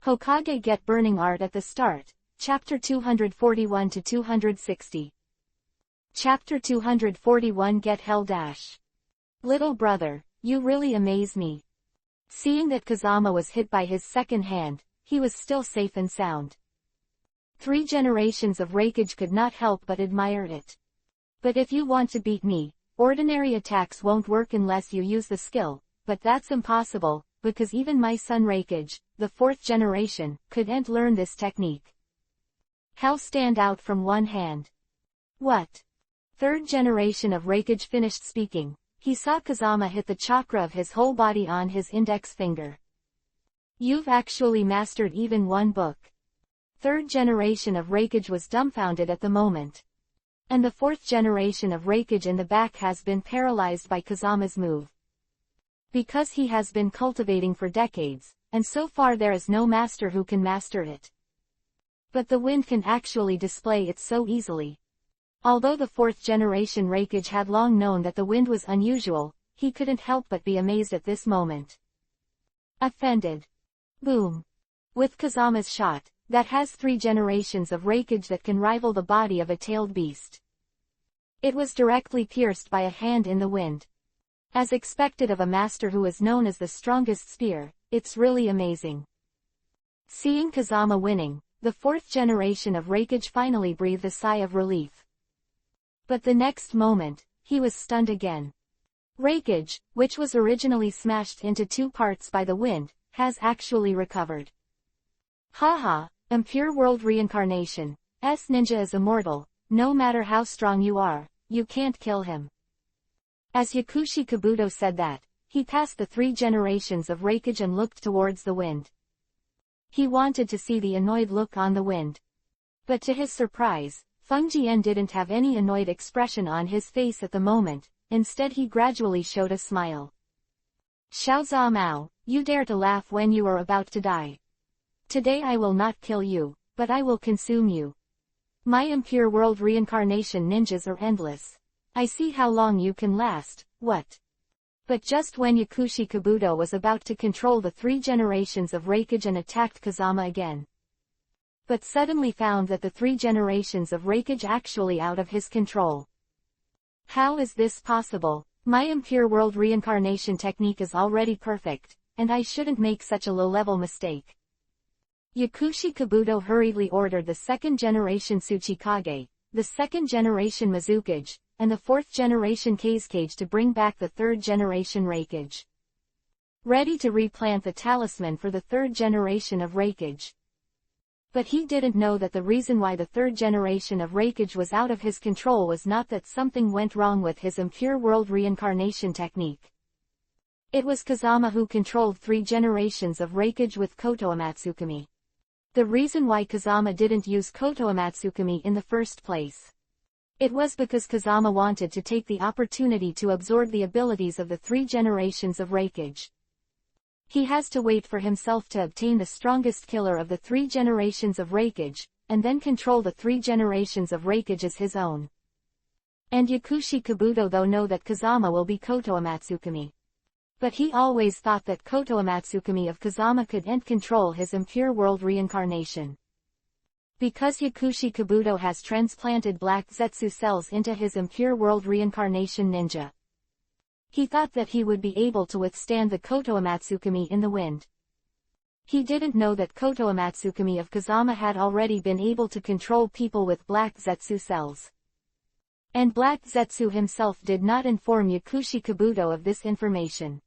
Hokage get burning art at the start, Chapter 241 to 260. Chapter 241 Get Hell dash. Little brother, you really amaze me. Seeing that Kazama was hit by his second hand, he was still safe and sound. 3 generations of Reikage could not help but admire it. But if you want to beat me, ordinary attacks won't work unless you use the skill, but that's impossible, because even my son Reikage, the 4th generation, couldn't learn this technique. Hell stand out from one hand. What? 3rd generation of Reikage finished speaking. He saw Kazama hit the chakra of his whole body on his index finger. You've actually mastered even one book. 3rd generation of Reikage was dumbfounded at the moment. And the 4th generation of Reikage in the back has been paralyzed by Kazama's move. Because he has been cultivating for decades, and so far there is no master who can master it. But the wind can actually display it so easily. Although the 4th generation Reikage had long known that the wind was unusual, he couldn't help but be amazed at this moment. Offended. Boom. With Kazama's shot, that has 3 generations of Reikage that can rival the body of a tailed beast. It was directly pierced by a hand in the wind. As expected of a master who is known as the strongest spear, it's really amazing. Seeing Kazama winning, the 4th generation of Reikage finally breathed a sigh of relief. But the next moment, he was stunned again. Reikage, which was originally smashed into 2 parts by the wind, has actually recovered. Haha, impure world reincarnation. Ninja is immortal, no matter how strong you are, you can't kill him. As Yakushi Kabuto said that, he passed the 3 generations of Reikage and looked towards the wind. He wanted to see the annoyed look on the wind. But to his surprise, Feng Jian didn't have any annoyed expression on his face at the moment, instead he gradually showed a smile. Xiao Mao, you dare to laugh when you are about to die. Today I will not kill you, but I will consume you. My impure world reincarnation ninjas are endless. I see how long you can last, what? But just when Yakushi Kabuto was about to control the 3 generations of Reikage and attacked Kazama again, but suddenly found that the 3 generations of Reikage actually out of his control. How is this possible? My impure world reincarnation technique is already perfect, and I shouldn't make such a low-level mistake. Yakushi Kabuto hurriedly ordered the 2nd generation Tsuchikage, the 2nd generation Mizukage, and the 4th generation Kazekage to bring back the 3rd generation Reikage. Ready to replant the talisman for the 3rd generation of Reikage. But he didn't know that the reason why the 3rd generation of Reikage was out of his control was not that something went wrong with his impure world reincarnation technique. It was Kazama who controlled 3 generations of Reikage with Koto Amatsukami. The reason why Kazama didn't use Koto Amatsukami in the first place. It was because Kazama wanted to take the opportunity to absorb the abilities of the 3 generations of Reikage. He has to wait for himself to obtain the strongest killer of the 3 generations of Reikage, and then control the 3 generations of Reikage as his own. And Yakushi Kabuto though know that Kazama will be Koto Amatsukami. But he always thought that Koto Amatsukami of Kazama couldn't control his impure world reincarnation. Because Yakushi Kabuto has transplanted black Zetsu cells into his impure world reincarnation ninja, he thought that he would be able to withstand the Koto Amatsukami in the wind. He didn't know that Koto Amatsukami of Kazama had already been able to control people with black Zetsu cells. And Black Zetsu himself did not inform Yakushi Kabuto of this information.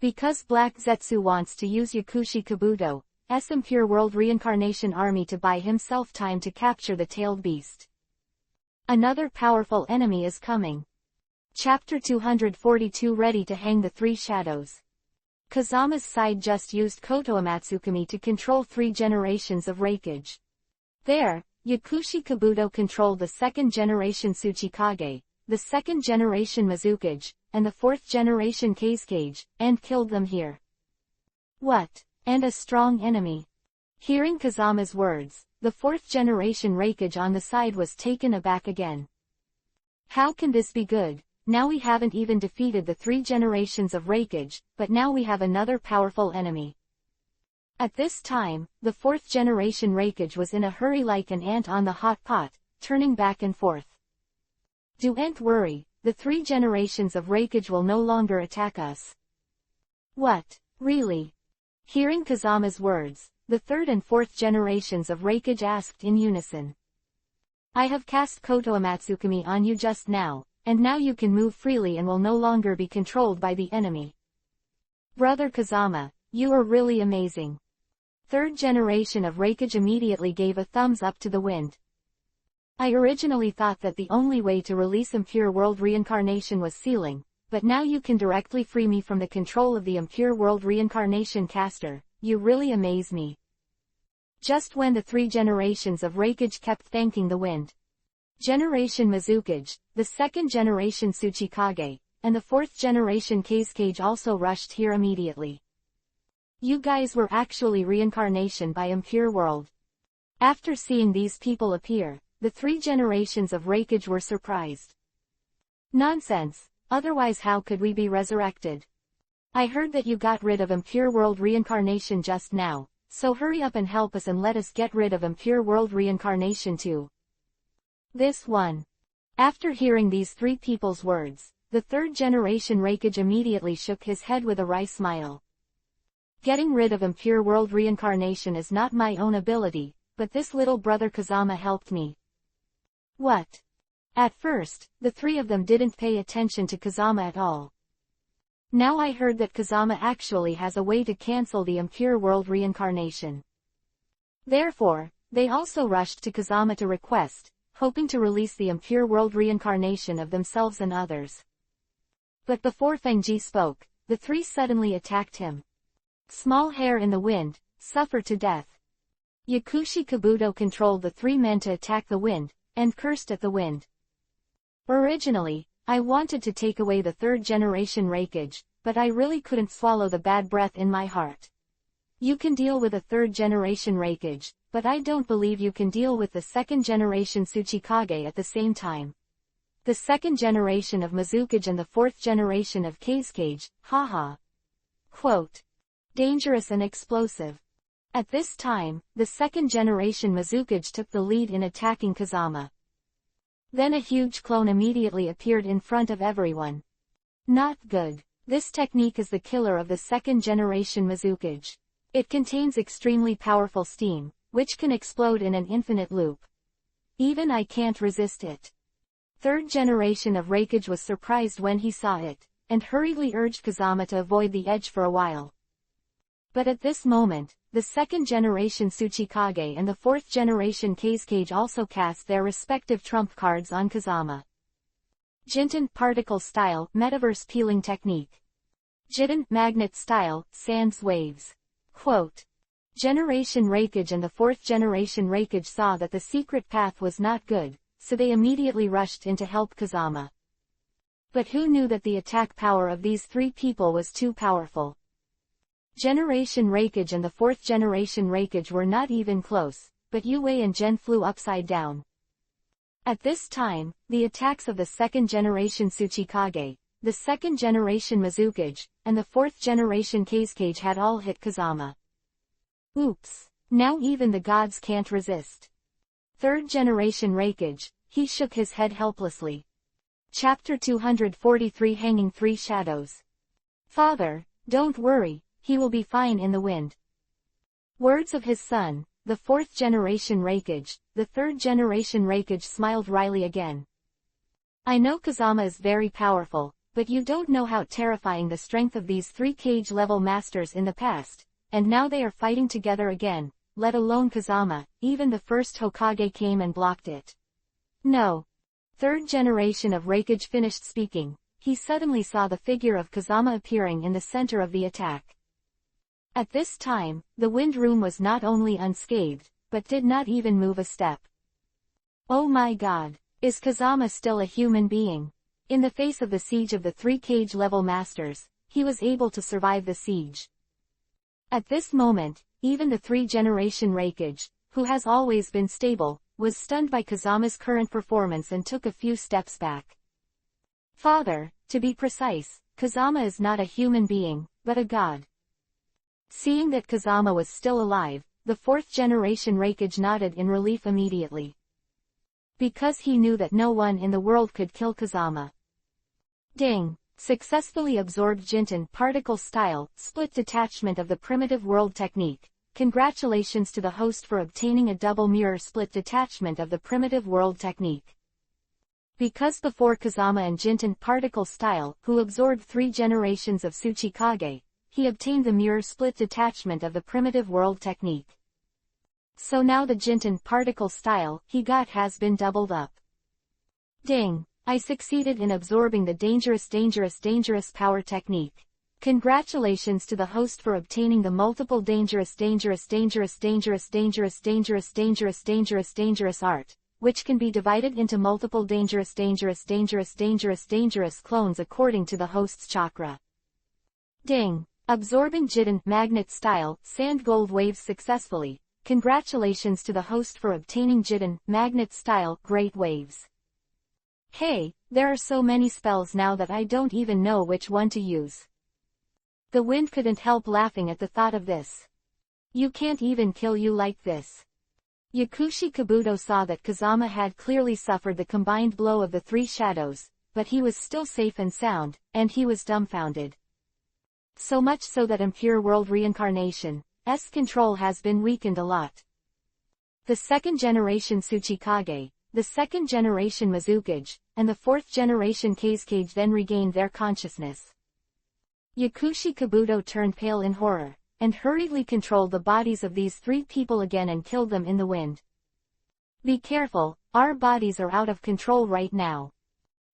Because Black Zetsu wants to use Yakushi Kabuto's impure world reincarnation army to buy himself time to capture the tailed beast. Another powerful enemy is coming. Chapter 242 Ready to hang the 3 shadows. Kazama's side just used Koto Amatsukami to control 3 generations of Reikage. There, Yakushi Kabuto controlled the 2nd generation Tsuchikage, the 2nd generation Mizukage, and the 4th generation Kazekage, and killed them here. What? And a strong enemy. Hearing Kazama's words, the 4th generation Reikage on the side was taken aback again. How can this be good? Now we haven't even defeated the 3 generations of Reikage, but now we have another powerful enemy. At this time, the fourth generation Hokage was in a hurry like an ant on the hot pot, turning back and forth. Don't worry, the 3 generations of Hokage will no longer attack us. What, really? Hearing Kazama's words, the third and fourth generations of Hokage asked in unison. I have cast Koto Amatsukami on you just now, and now you can move freely and will no longer be controlled by the enemy. Brother Kazama, you are really amazing. Third generation of Hokage immediately gave a thumbs up to the wind. I originally thought that the only way to release impure world reincarnation was sealing, but now you can directly free me from the control of the impure world reincarnation caster. You really amaze me. Just when the 3 generations of Hokage kept thanking the wind. Generation Mizukage, the second generation Tsuchikage, and the fourth generation Kazekage also rushed here immediately. You guys were actually reincarnation by impure world. After seeing these people appear, the 3 generations of Hokage were surprised. Nonsense, otherwise how could we be resurrected? I heard that you got rid of impure world reincarnation just now, so hurry up and help us and let us get rid of impure world reincarnation too. This one. After hearing these 3 people's words, the third generation Hokage immediately shook his head with a wry smile. Getting rid of impure world reincarnation is not my own ability, but this little brother Kazama helped me. What? At first, the 3 of them didn't pay attention to Kazama at all. Now I heard that Kazama actually has a way to cancel the impure world reincarnation. Therefore, they also rushed to Kazama to request, hoping to release the impure world reincarnation of themselves and others. But before Fengji spoke, the 3 suddenly attacked him. Small hair in the wind, suffer to death. Yakushi Kabuto controlled the 3 men to attack the wind, and cursed at the wind. Originally, I wanted to take away the third generation Hokage, but I really couldn't swallow the bad breath in my heart. You can deal with a third generation Hokage, but I don't believe you can deal with the second generation Tsuchikage at the same time. The second generation of Mizukage and the fourth generation of Kazekage, haha. Quote. Dangerous and explosive. At this time, the second generation Mizukage took the lead in attacking Kazama. Then a huge clone immediately appeared in front of everyone. Not good. This technique is the killer of the second generation Mizukage. It contains extremely powerful steam, which can explode in an infinite loop. Even I can't resist it. Third generation of Hokage was surprised when he saw it, and hurriedly urged Kazama to avoid the edge for a while. But at this moment, the second generation Tsuchikage and the fourth generation Kazekage also cast their respective trump cards on Kazama. Jinten particle style metaverse peeling technique. Jiten magnet style sands waves. Quote. Generation Hokage and the fourth generation Hokage saw that the secret path was not good, so they immediately rushed in to help Kazama. But who knew that the attack power of these 3 people was too powerful? Generation Hokage and the fourth generation Hokage were not even close, but Yue and Gen flew upside down. At this time, the attacks of the second generation Tsuchikage, the second generation Mizukage, and the fourth generation Kazekage had all hit Kazama. Oops, now even the gods can't resist. Third generation Hokage, he shook his head helplessly. Chapter 243 Hanging 3 Shadows. Father, don't worry. He will be fine in the wind. Words of his son, the fourth generation Hokage. The third generation Hokage smiled wryly again. I know Kazama is very powerful, but you don't know how terrifying the strength of these 3 cage level masters in the past, and now they are fighting together again, let alone Kazama. Even the first Hokage came and blocked it. No. Third generation of Hokage finished speaking. He suddenly saw the figure of Kazama appearing in the center of the attack. At this time, the wind room was not only unscathed, but did not even move a step. Oh my god, is Kazama still a human being? In the face of the siege of the 3 cage level masters, he was able to survive the siege. At this moment, even the 3 generation Hokage, who has always been stable, was stunned by Kazama's current performance and took a few steps back. Father, to be precise, Kazama is not a human being, but a god. Seeing that Kazama was still alive, the fourth generation Reikage nodded in relief immediately. Because he knew that no one in the world could kill Kazama. Ding! Successfully absorbed Jinten particle style, split detachment of the primitive world technique. Congratulations to the host for obtaining a double mirror split detachment of the primitive world technique. Because before Kazama and Jinten particle style, who absorbed 3 generations of Tsuchikage, he obtained the mirror split detachment of the primitive world technique. So now the Jinten particle style he got has been doubled up. Ding! I succeeded in absorbing the dangerous power technique. Congratulations to the host for obtaining the multiple dangerous art, which can be divided into multiple dangerous clones according to the host's chakra. Ding! Absorbing Jinten magnet style sand gold waves successfully. Congratulations to the host for obtaining Jinten magnet style great waves. Hey, there are so many spells now that I don't even know which one to use. The wind couldn't help laughing at the thought of this. You can't even kill you like this. Yakushi Kabuto saw that Kazama had clearly suffered the combined blow of the 3 shadows, but he was still safe and sound, and he was dumbfounded. So much so that Impure World Reincarnation's control has been weakened a lot. The second generation Tsuchikage, the second generation Mizukage, and the fourth generation Kazekage then regained their consciousness. Yakushi Kabuto turned pale in horror, and hurriedly controlled the bodies of these 3 people again and killed them in the wind. Be careful, our bodies are out of control right now.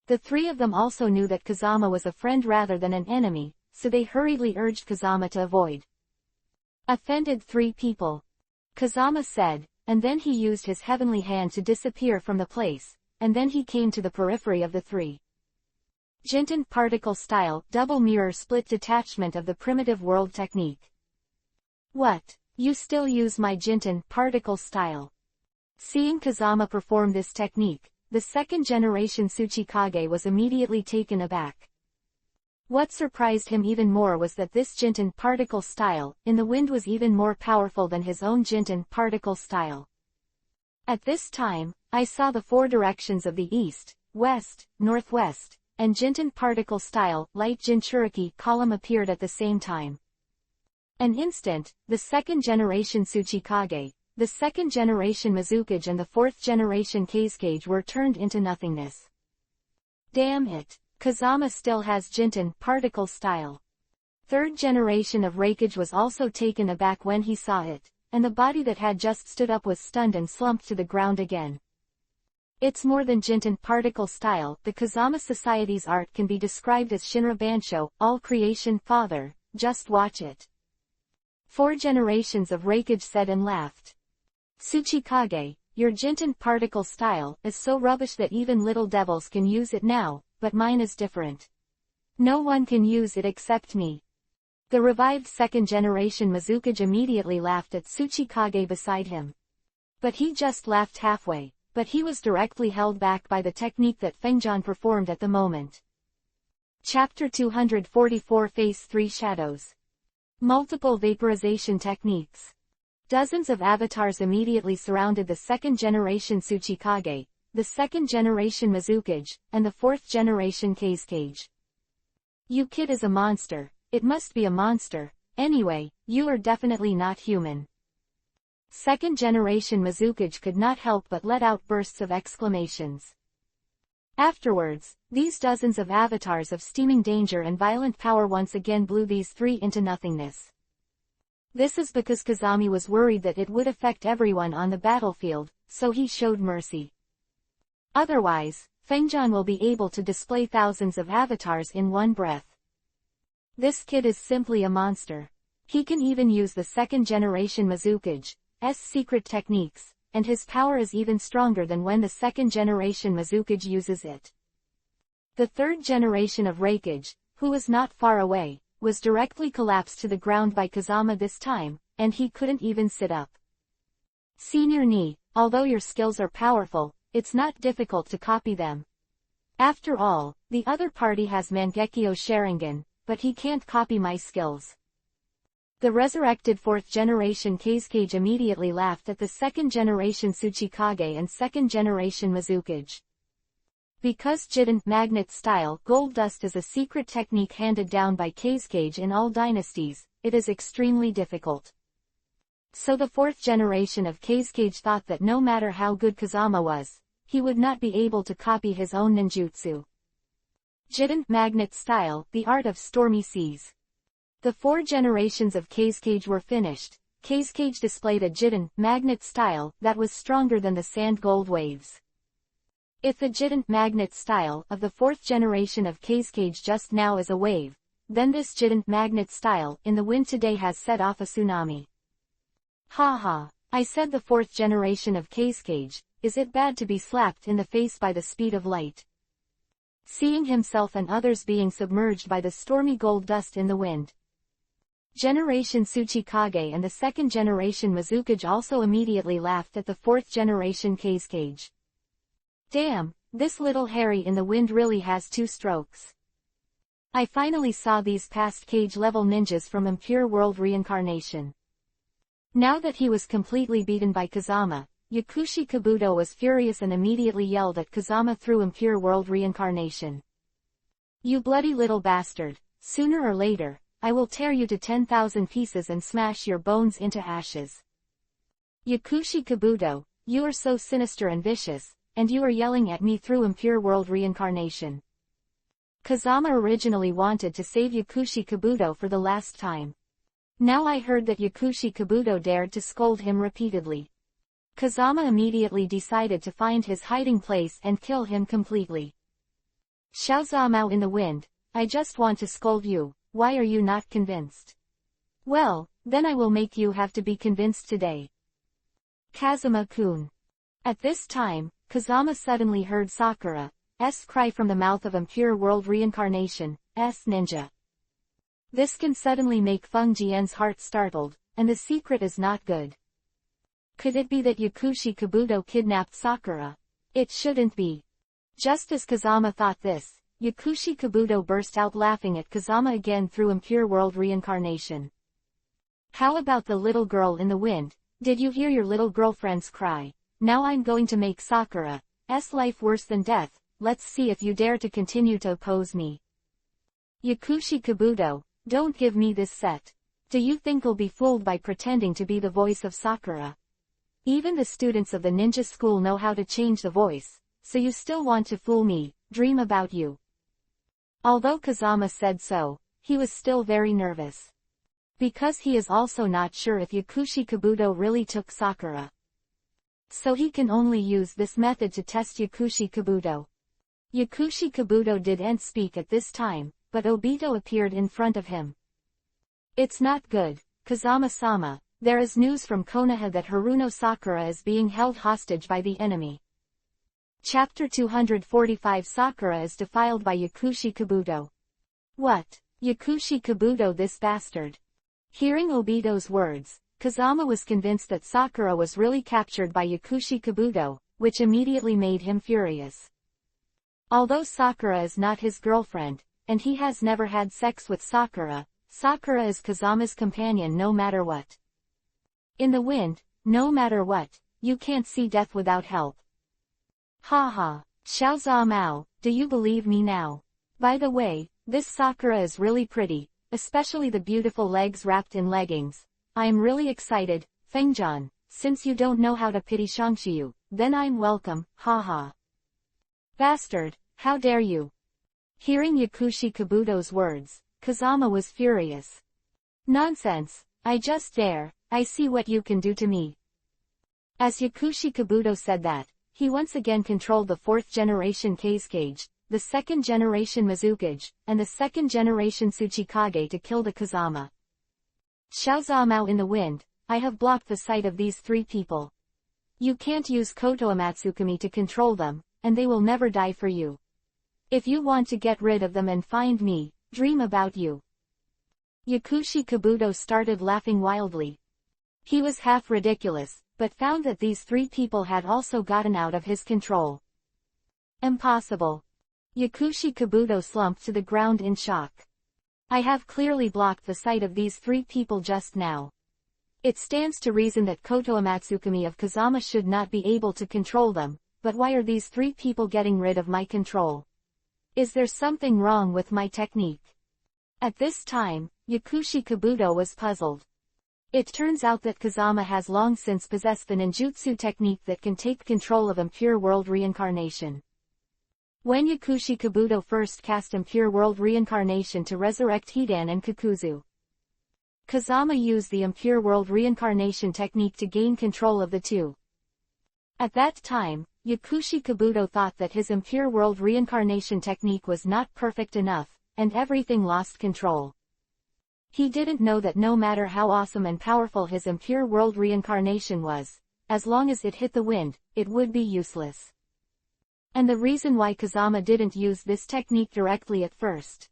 The 3 of them also knew that Kazama was a friend rather than an enemy, so they hurriedly urged Kazama to avoid. Offended 3 people. Kazama said, and then he used his heavenly hand to disappear from the place, and then he came to the periphery of the 3. Jinten particle style double mirror split detachment of the primitive world technique. What? You still use my Jinten particle style? Seeing Kazama perform this technique, the second generation Tsuchikage was immediately taken aback. What surprised him even more was that this Jinten particle style in the wind was even more powerful than his own Jinten particle style. At this time, I saw the 4 directions of the east, west, northwest, and Jinten particle style light Jinchuriki column appeared at the same time. An instant, the second generation Tsuchikage, the second generation Mizukage and the fourth generation Kazekage were turned into nothingness. Damn it! Kazama still has Jinten particle style. Third generation of Reikage was also taken aback when he saw it, and the body that had just stood up was stunned and slumped to the ground again. It's more than Jinten particle style. The Kazama Society's art can be described as Shinra Bansho, all creation father, just watch it. 4 generations of Reikage said and laughed. Tsuchikage, your Jinten particle style is so rubbish that even little devils can use it now, but mine is different. No one can use it except me. The revived second generation Mizukage immediately laughed at Tsuchikage beside him. But he just laughed halfway. But he was directly held back by the technique that Fengjian performed at the moment. Chapter 244 Phase 3 Shadows. Multiple vaporization techniques. Dozens of avatars immediately surrounded the second generation Tsuchikage, the second generation Mizukage, and the fourth generation Kazekage. You kid is a monster, it must be a monster, anyway, you are definitely not human. Second generation Mizukage could not help but let out bursts of exclamations. Afterwards, these dozens of avatars of steaming danger and violent power once again blew these 3 into nothingness. This is because Kazami was worried that it would affect everyone on the battlefield, so he showed mercy. Otherwise, Fengjian will be able to display thousands of avatars in one breath. This kid is simply a monster. He can even use the second generation Mizukage's secret techniques, and his power is even stronger than when the second generation Mizukage uses it. The third generation of Reikage, who was not far away, was directly collapsed to the ground by Kazama this time, and he couldn't even sit up. Senior Ni, although your skills are powerful, it's not difficult to copy them. After all, the other party has Mangekyo Sharingan, but he can't copy my skills. The resurrected 4th generation Kazekage immediately laughed at the 2nd generation Tsuchikage and 2nd generation Mizukage. Because Jiden magnet style gold dust is a secret technique handed down by Kazekage in all dynasties, it is extremely difficult. So the 4th generation of Kazekage thought that no matter how good Kazama was, he would not be able to copy his own ninjutsu. Jiden magnet style, the art of stormy seas. The 4 generations of Kazekage were finished. Kazekage displayed a Jiden magnet style that was stronger than the sand gold waves. If the Jiden magnet style of the 4th generation of Kazekage just now is a wave, then this Jiden magnet style in the wind today has set off a tsunami. Ha! I said the 4th generation of Kazekage, is it bad to be slapped in the face by the speed of light? Seeing himself and others being submerged by the stormy gold dust in the wind. Generation Tsuchikage and the 2nd generation Mizukage also immediately laughed at the 4th generation Kazekage. Damn, this little Harry in the wind really has 2 strokes. I finally saw these past cage level ninjas from Impure World Reincarnation. Now that he was completely beaten by Kazama, Yakushi Kabuto was furious and immediately yelled at Kazama through Impure World Reincarnation. You bloody little bastard, sooner or later, I will tear you to 10,000 pieces and smash your bones into ashes. Yakushi Kabuto, you are so sinister and vicious, and you are yelling at me through Impure World Reincarnation. Kazama originally wanted to save Yakushi Kabuto for the last time. Now I heard that Yakushi Kabuto dared to scold him repeatedly. Kazama immediately decided to find his hiding place and kill him completely. Xiaozamao in the wind, I just want to scold you, why are you not convinced? Well, then I will make you have to be convinced today. Kazama-kun. At this time, Kazama suddenly heard Sakura's cry from the mouth of Impure World Reincarnation's ninja. This can suddenly make Feng Jian's heart startled, and the secret is not good. Could it be that Yakushi Kabuto kidnapped Sakura? It shouldn't be. Just as Kazama thought this, Yakushi Kabuto burst out laughing at Kazama again through Impure World Reincarnation. How about the little girl in the wind? Did you hear your little girlfriend's cry? Now I'm going to make Sakura's life worse than death. Let's see if you dare to continue to oppose me. Yakushi Kabuto, don't give me this set. Do you think I'll be fooled by pretending to be the voice of Sakura? Even the students of the ninja school know how to change the voice, so you still want to fool me, dream about you. Although Kazama said so, he was still very nervous. Because he is also not sure if Yakushi Kabuto really took Sakura. So he can only use this method to test Yakushi Kabuto. Yakushi Kabuto didn't speak at this time, but Obito appeared in front of him. It's not good, Kazama-sama. There is news from Konoha that Haruno Sakura is being held hostage by the enemy. Chapter 245 Sakura is defiled by Yakushi Kabuto. What? Yakushi Kabuto, this bastard. Hearing Obito's words, Kazama was convinced that Sakura was really captured by Yakushi Kabuto, which immediately made him furious. Although Sakura is not his girlfriend, and he has never had sex with Sakura, Sakura is Kazama's companion no matter what. In the wind, no matter what, you can't see death without help. Haha, Xiaozamao, do you believe me now? By the way, this Sakura is really pretty, especially the beautiful legs wrapped in leggings. I am really excited, Fengjian, since you don't know how to pity Shangshiyu, then I'm welcome, haha. Bastard, how dare you? Hearing Yakushi Kabuto's words, Kazama was furious. Nonsense, I just dare, I see what you can do to me. As Yakushi Kabuto said that, he once again controlled the 4th generation Kazekage, the 2nd generation Mizukage, and the 2nd generation Tsuchikage to kill the Kazama. Xiaozamao in the wind, I have blocked the sight of these 3 people. You can't use Koto Amatsukami to control them, and they will never die for you. If you want to get rid of them and find me, dream about you. Yakushi Kabuto started laughing wildly. He was half ridiculous, but found that these 3 people had also gotten out of his control. Impossible. Yakushi Kabuto slumped to the ground in shock. I have clearly blocked the sight of these three people just now. It stands to reason that Koto Amatsukami of Kazama should not be able to control them, but why are these three people getting rid of my control? Is there something wrong with my technique? At this time, Yakushi Kabuto was puzzled. It turns out that Kazama has long since possessed the ninjutsu technique that can take control of impure world reincarnation. When Yakushi Kabuto first cast impure world reincarnation to resurrect Hidan and Kakuzu, Kazama used the impure world reincarnation technique to gain control of the two. At that time, Yakushi Kabuto thought that his impure world reincarnation technique was not perfect enough, and everything lost control. He didn't know that no matter how awesome and powerful his impure world reincarnation was, as long as it hit the wind, it would be useless. And the reason why Kazama didn't use this technique directly at first.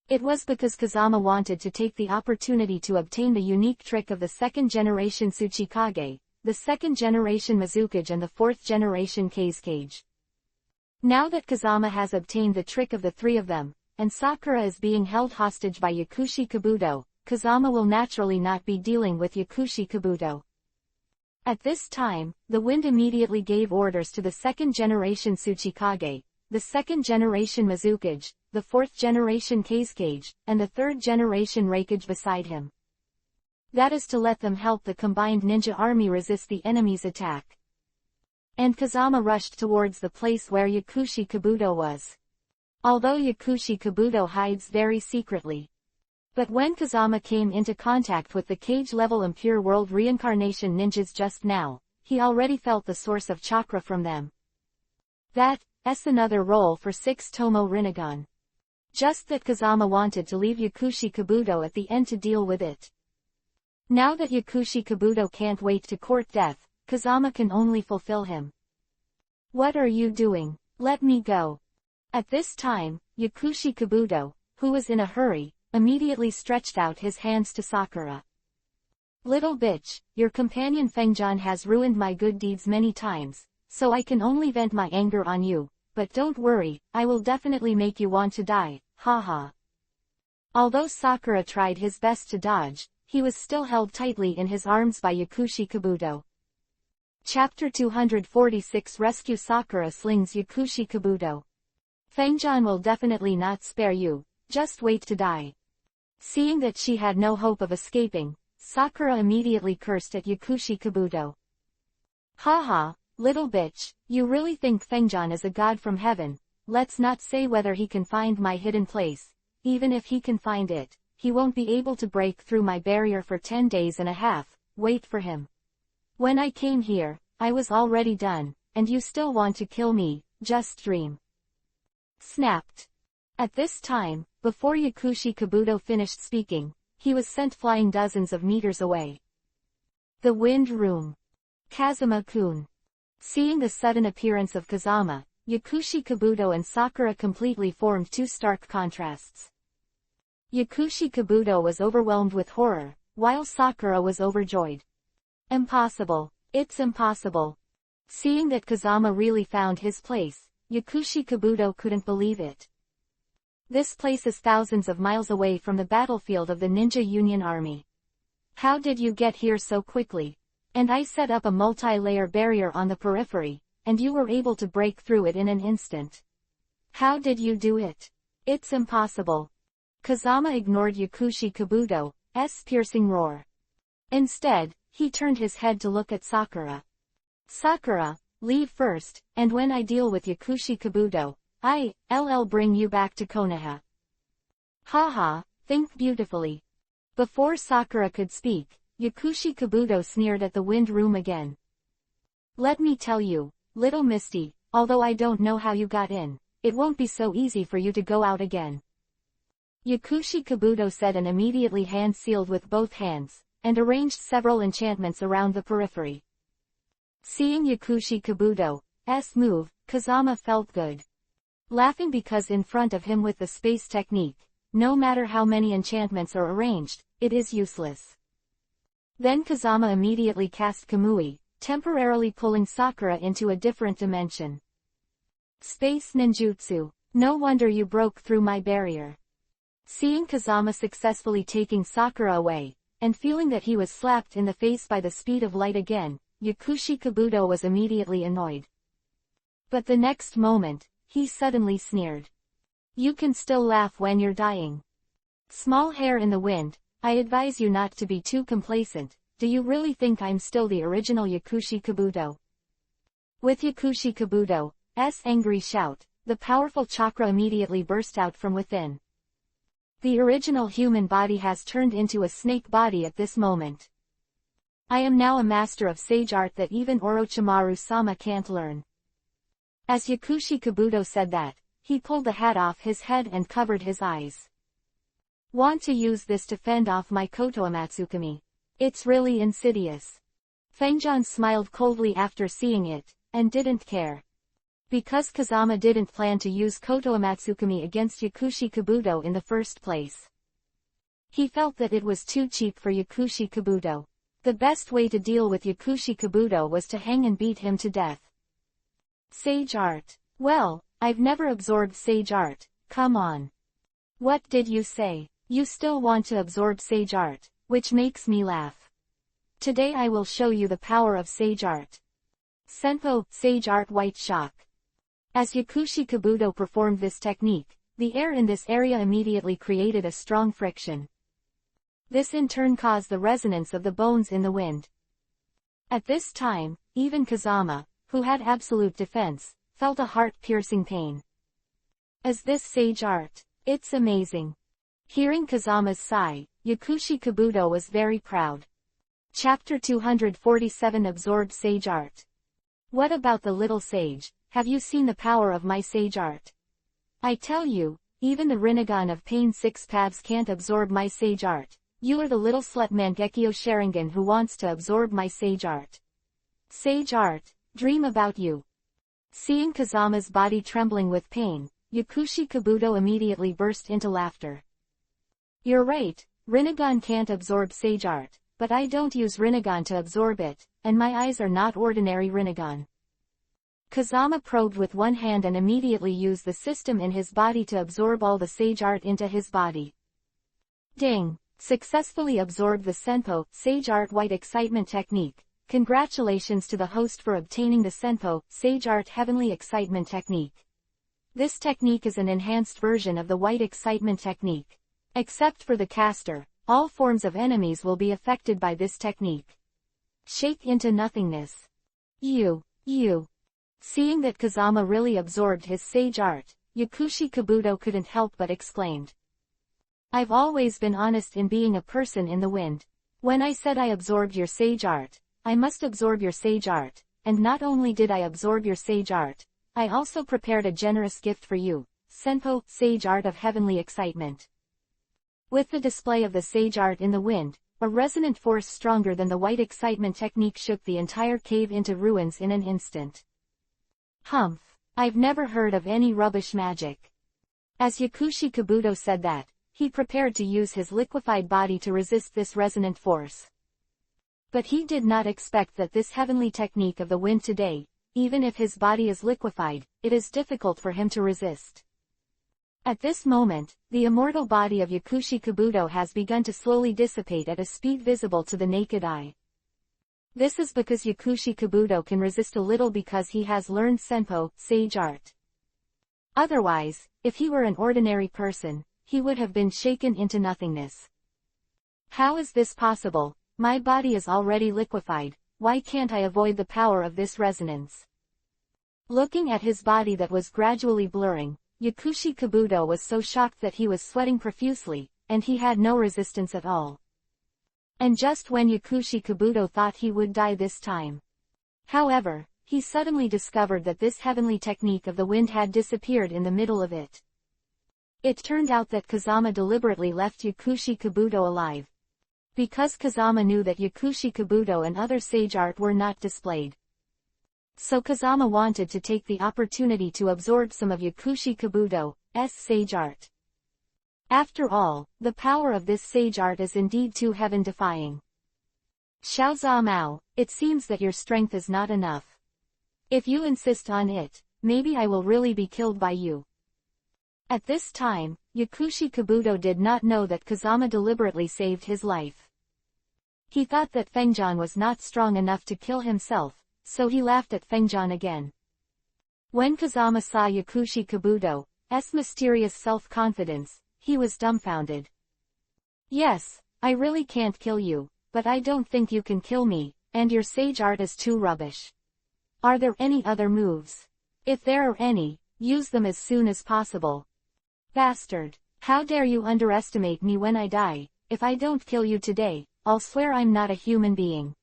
It was because Kazama wanted to take the opportunity to obtain the unique trick of the second generation Tsuchikage, the second generation Mizukage and the fourth generation Kazekage. Now that Kazama has obtained the trick of the three of them, and Sakura is being held hostage by Yakushi Kabuto, Kazama will naturally not be dealing with Yakushi Kabuto. At this time, the wind immediately gave orders to the second generation Tsuchikage, the second generation Mizukage, the fourth generation Kazekage, and the third generation Reikage beside him. That is to let them help the combined ninja army resist the enemy's attack. And Kazama rushed towards the place where Yakushi Kabuto was. Although Yakushi Kabuto hides very secretly. But when Kazama came into contact with the cage-level impure world reincarnation ninjas just now, he already felt the source of chakra from them. That's another role for 6 Tomo Rinnegan. Just that Kazama wanted to leave Yakushi Kabuto at the end to deal with it. Now that Yakushi Kabuto can't wait to court death, Kazama can only fulfill him. What are you doing? Let me go. At this time, Yakushi Kabuto, who was in a hurry, immediately stretched out his hands to Sakura. Little bitch, your companion Fengjan has ruined my good deeds many times, so I can only vent my anger on you, but don't worry, I will definitely make you want to die, haha. Although Sakura tried his best to dodge, he was still held tightly in his arms by Yakushi Kabuto. Chapter 246 Rescue Sakura slings Yakushi Kabuto. Fengjan will definitely not spare you, just wait to die. Seeing that she had no hope of escaping, Sakura immediately cursed at Yakushi Kabuto. Haha, little bitch, you really think Fengjan is a god from heaven? Let's not say whether he can find my hidden place. Even if he can find it, he won't be able to break through my barrier for 10 days and a half, wait for him. When I came here, I was already done, and you still want to kill me, just dream. Snapped. At this time, before Yakushi Kabuto finished speaking, he was sent flying dozens of meters away. The Wind Room. Kazama-kun. Seeing the sudden appearance of Kazama, Yakushi Kabuto and Sakura completely formed two stark contrasts. Yakushi Kabuto was overwhelmed with horror, while Sakura was overjoyed. Impossible. It's impossible. Seeing that Kazama really found his place, Yakushi Kabuto couldn't believe it. This place is thousands of miles away from the battlefield of the Ninja Union Army. How did you get here so quickly? And I set up a multi-layer barrier on the periphery, and you were able to break through it in an instant. How did you do it? It's impossible. Kazama ignored Yakushi Kabuto's piercing roar. Instead, he turned his head to look at Sakura. Sakura, leave first, and when I deal with Yakushi Kabuto, I'll bring you back to Konoha. Haha, think beautifully. Before Sakura could speak, Yakushi Kabuto sneered at the Wind Room again. Let me tell you, little Misty, although I don't know how you got in, it won't be so easy for you to go out again. Yakushi Kabuto said and immediately hand-sealed with both hands, and arranged several enchantments around the periphery. Seeing Yakushi Kabuto's move, Kazama felt good. Laughing because in front of him with the space technique, no matter how many enchantments are arranged, it is useless. Then Kazama immediately cast Kamui, temporarily pulling Sakura into a different dimension. Space ninjutsu. No wonder you broke through my barrier. Seeing Kazama successfully taking Sakura away, and feeling that he was slapped in the face by the speed of light again, Yakushi Kabuto was immediately annoyed. But the next moment, he suddenly sneered. You can still laugh when you're dying. Small hair in the wind, I advise you not to be too complacent. Do you really think I'm still the original Yakushi Kabuto? With Yakushi Kabuto's angry shout, the powerful chakra immediately burst out from within. The original human body has turned into a snake body at this moment. I am now a master of sage art that even Orochimaru-sama can't learn. As Yakushi Kabuto said that, he pulled the hat off his head and covered his eyes. Want to use this to fend off my Kotoamatsukami? It's really insidious. Fengjian smiled coldly after seeing it, and didn't care. Because Kazama didn't plan to use Kotoamatsukami against Yakushi Kabuto in the first place. He felt that it was too cheap for Yakushi Kabuto. The best way to deal with Yakushi Kabuto was to hang and beat him to death. Sage art. Well, I've never absorbed sage art, come on. What did you say? You still want to absorb sage art, which makes me laugh. Today I will show you the power of sage art. Senpo, sage art white shock. As Yakushi Kabuto performed this technique, the air in this area immediately created a strong friction. This in turn caused the resonance of the bones in the wind. At this time, even Kazama, who had absolute defense, felt a heart-piercing pain. Is this sage art? It's amazing. Hearing Kazama's sigh, Yakushi Kabuto was very proud. Chapter 247 Absorbed Sage Art. What about the little sage? Have you seen the power of my sage art? I tell you, even the Rinnegan of Pain 6 Paths can't absorb my sage art. You are the little slut Mangekyo Sharingan who wants to absorb my sage art. Sage art, dream about you. Seeing Kazama's body trembling with pain, Yakushi Kabuto immediately burst into laughter. You're right, Rinnegan can't absorb sage art, but I don't use Rinnegan to absorb it, and my eyes are not ordinary Rinnegan. Kazama probed with one hand and immediately used the system in his body to absorb all the sage art into his body. Ding! Successfully absorbed the Senpo, Sage Art White Excitement Technique. Congratulations to the host for obtaining the Senpo, Sage Art Heavenly Excitement Technique. This technique is an enhanced version of the White Excitement Technique. Except for the caster, all forms of enemies will be affected by this technique. Shake into nothingness. You. Seeing that Kazama really absorbed his sage art, Yakushi Kabuto couldn't help but exclaimed. I've always been honest in being a person in the wind. When I said I absorbed your sage art, I must absorb your sage art, and not only did I absorb your sage art, I also prepared a generous gift for you, Senpo, Sage Art of Heavenly Excitement. With the display of the sage art in the wind, a resonant force stronger than the white excitement technique shook the entire cave into ruins in an instant. Humph! I've never heard of any rubbish magic. As Yakushi Kabuto said that, he prepared to use his liquefied body to resist this resonant force. But he did not expect that this heavenly technique of the wind today, even if his body is liquefied, it is difficult for him to resist. At this moment, the immortal body of Yakushi Kabuto has begun to slowly dissipate at a speed visible to the naked eye. This is because Yakushi Kabuto can resist a little because he has learned Senpo, Sage Art. Otherwise, if he were an ordinary person, he would have been shaken into nothingness. How is this possible? My body is already liquefied, why can't I avoid the power of this resonance? Looking at his body that was gradually blurring, Yakushi Kabuto was so shocked that he was sweating profusely, and he had no resistance at all. And just when Yakushi Kabuto thought he would die this time. However, he suddenly discovered that this heavenly technique of the wind had disappeared in the middle of it. It turned out that Kazama deliberately left Yakushi Kabuto alive. Because Kazama knew that Yakushi Kabuto and other sage art were not displayed. So Kazama wanted to take the opportunity to absorb some of Yakushi Kabuto's sage art. After all, the power of this sage art is indeed too heaven-defying. Xiaozha Mao, it seems that your strength is not enough. If you insist on it, maybe I will really be killed by you. At this time, Yakushi Kabuto did not know that Kazama deliberately saved his life. He thought that Fengjian was not strong enough to kill himself, so he laughed at Fengjian again. When Kazama saw Yakushi Kabuto's mysterious self-confidence, he was dumbfounded. Yes, I really can't kill you, but I don't think you can kill me, and your sage art is too rubbish. Are there any other moves? If there are any, use them as soon as possible. Bastard, how dare you underestimate me when I die? If I don't kill you today, I'll swear I'm not a human being.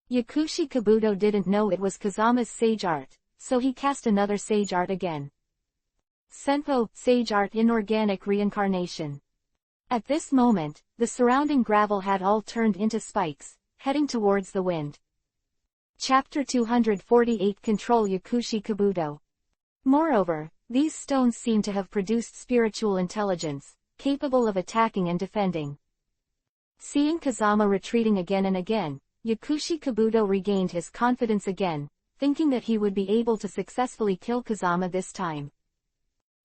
Yakushi Kabuto didn't know it was Kazama's sage art, so he cast another sage art again. Senpo, sage art inorganic reincarnation. At this moment, the surrounding gravel had all turned into spikes, heading towards the wind. Chapter 248 Control Yakushi Kabuto. Moreover, these stones seem to have produced spiritual intelligence, capable of attacking and defending. Seeing Kazama retreating again and again, Yakushi Kabuto regained his confidence again, thinking that he would be able to successfully kill Kazama this time.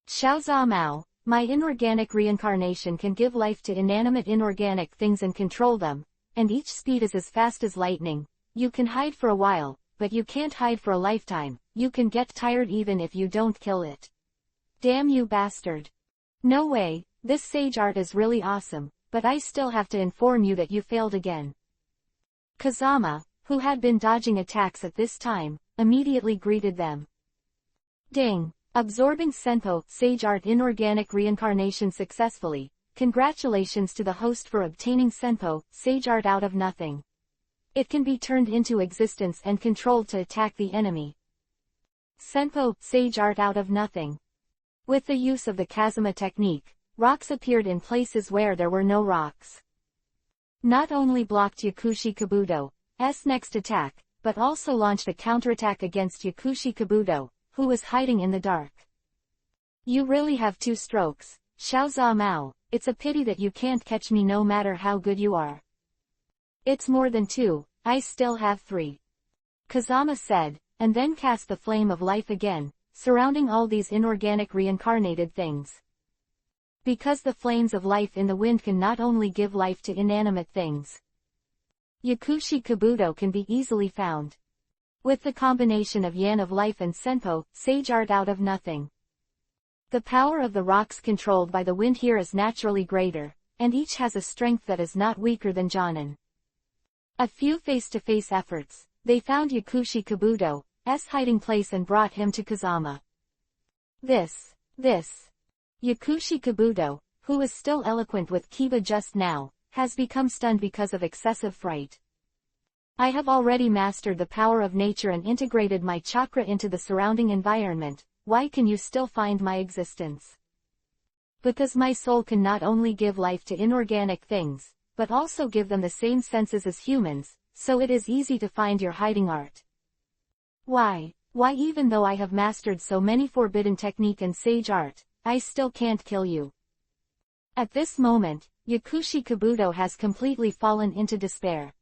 Xiaoza Mao, my inorganic reincarnation can give life to inanimate inorganic things and control them, and each speed is as fast as lightning. You can hide for a while, but you can't hide for a lifetime. You can get tired even if you don't kill it. Damn you bastard. No way, this sage art is really awesome, but I still have to inform you that you failed again. Kazama, who had been dodging attacks at this time, immediately greeted them. Ding! Absorbing Senpo, sage art inorganic reincarnation successfully. Congratulations to the host for obtaining Senpo, sage art out of nothing. It can be turned into existence and controlled to attack the enemy. Senpo, sage art out of nothing. With the use of the Kazama technique, rocks appeared in places where there were no rocks. Not only blocked Yakushi Kabuto's next attack, but also launched a counterattack against Yakushi Kabuto, who was hiding in the dark. You really have two strokes, Xiaoza Mao, it's a pity that you can't catch me no matter how good you are. It's more than two, I still have three. Kazama said, and then cast the flame of life again, surrounding all these inorganic reincarnated things. Because the flames of life in the wind can not only give life to inanimate things. Yakushi Kabuto can be easily found. With the combination of Yan of life and Senpo, sage art out of nothing. The power of the rocks controlled by the wind here is naturally greater, and each has a strength that is not weaker than Jonin. A few face-to-face efforts, they found Yakushi Kabuto's hiding place and brought him to Kazama. This. Yakushi Kabuto, who is still eloquent with Kiba just now, has become stunned because of excessive fright. I have already mastered the power of nature and integrated my chakra into the surrounding environment. Why can you still find my existence? Because my soul can not only give life to inorganic things, but also give them the same senses as humans, so it is easy to find your hiding art. Why even though I have mastered so many forbidden technique and sage art, I still can't kill you. At this moment, Yakushi Kabuto has completely fallen into despair.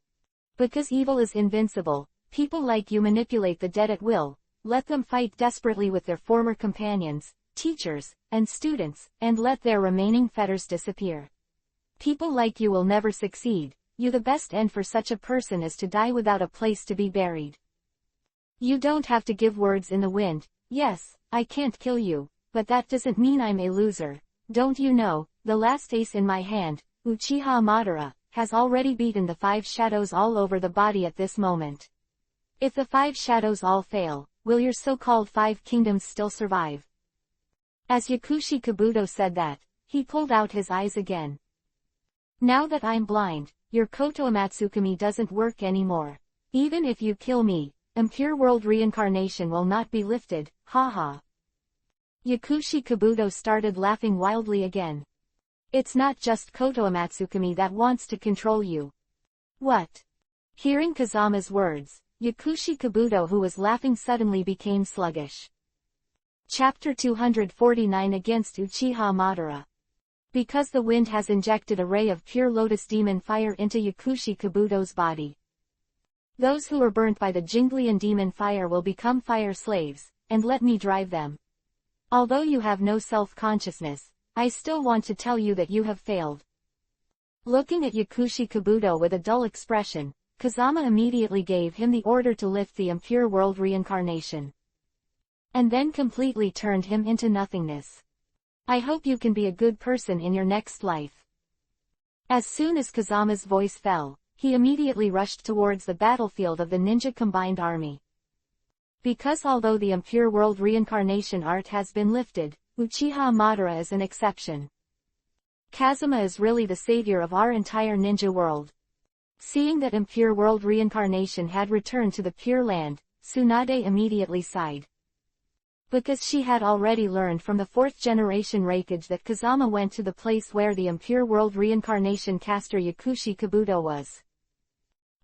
Because evil is invincible, people like you manipulate the dead at will, let them fight desperately with their former companions, teachers, and students, and let their remaining fetters disappear. People like you will never succeed. The best end for such a person is to die without a place to be buried. You don't have to give words in the wind. Yes, I can't kill you, but that doesn't mean I'm a loser. Don't you know, the last ace in my hand, Uchiha Madara, has already beaten the 5 shadows all over the body at this moment. If the 5 shadows all fail, will your so-called 5 kingdoms still survive? As Yakushi Kabuto said that, he pulled out his eyes again. Now that I'm blind, your Koto Amatsukami doesn't work anymore. Even if you kill me, impure world reincarnation will not be lifted, haha. Yakushi Kabuto started laughing wildly again. It's not just Koto Amatsukami that wants to control you. What? Hearing Kazama's words, Yakushi Kabuto, who was laughing, suddenly became sluggish. Chapter 249 Against Uchiha Madara. Because the wind has injected a ray of pure lotus demon fire into Yakushi Kabuto's body. Those who are burnt by the Jinglian demon fire will become fire slaves, and let me drive them. Although you have no self-consciousness, I still want to tell you that you have failed. Looking at Yakushi Kabuto with a dull expression, Kazama immediately gave him the order to lift the impure world reincarnation. And then completely turned him into nothingness. I hope you can be a good person in your next life. As soon as Kazama's voice fell, he immediately rushed towards the battlefield of the ninja combined army. Because although the impure world reincarnation art has been lifted, Uchiha Madara is an exception. Kazama is really the savior of our entire ninja world. Seeing that impure world reincarnation had returned to the Pure Land, Tsunade immediately sighed. Because she had already learned from the 4th generation Raikage that Kazama went to the place where the impure world reincarnation caster Yakushi Kabuto was.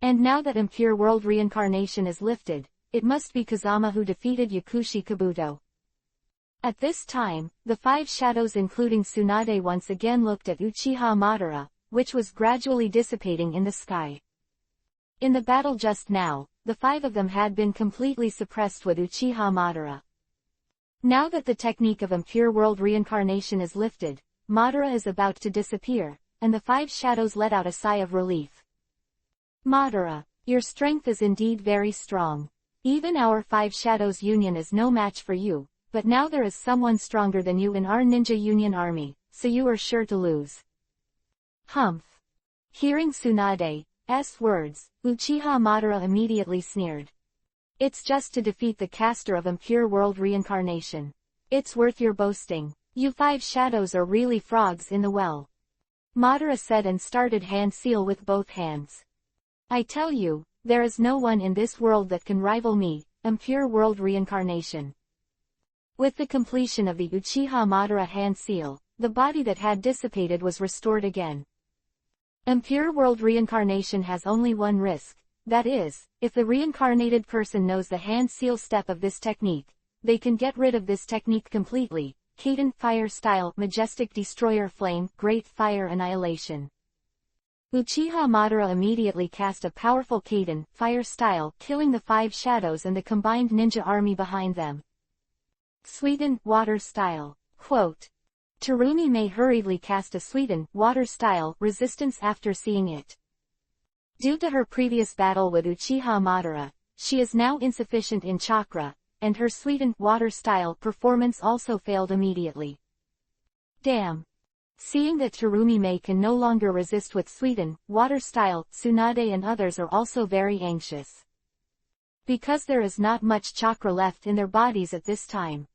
And now that impure world reincarnation is lifted, it must be Kazama who defeated Yakushi Kabuto. At this time, the 5 shadows including Tsunade once again looked at Uchiha Madara, which was gradually dissipating in the sky. In the battle just now, the 5 of them had been completely suppressed with Uchiha Madara. Now that the technique of impure world reincarnation is lifted, Madara is about to disappear, and the 5 shadows let out a sigh of relief. Madara, your strength is indeed very strong. Even our 5 shadows union is no match for you, but now there is someone stronger than you in our ninja union army, so you are sure to lose. Humph. Hearing Tsunade's words, Uchiha Madara immediately sneered. It's just to defeat the caster of impure world reincarnation. It's worth your boasting. You 5 shadows are really frogs in the well. Madara said and started hand seal with both hands. I tell you, there is no one in this world that can rival me, impure world reincarnation. With the completion of the Uchiha Madara hand seal, the body that had dissipated was restored again. Impure world reincarnation has only one risk, that is, if the reincarnated person knows the hand seal step of this technique, they can get rid of this technique completely. Kaiden Fire Style, Majestic Destroyer Flame, Great Fire Annihilation. Uchiha Madara immediately cast a powerful Kaiden Fire Style, killing the 5 shadows and the combined ninja army behind them. Suiten Water Style. Quote. Terumi May hurriedly cast a Suiten Water Style resistance after seeing it. Due to her previous battle with Uchiha Madara, she is now insufficient in chakra, and her Suiten Water Style performance also failed immediately. Damn. Seeing that Terumi May can no longer resist with Suiten Water Style, Tsunade and others are also very anxious. Because there is not much chakra left in their bodies at this time.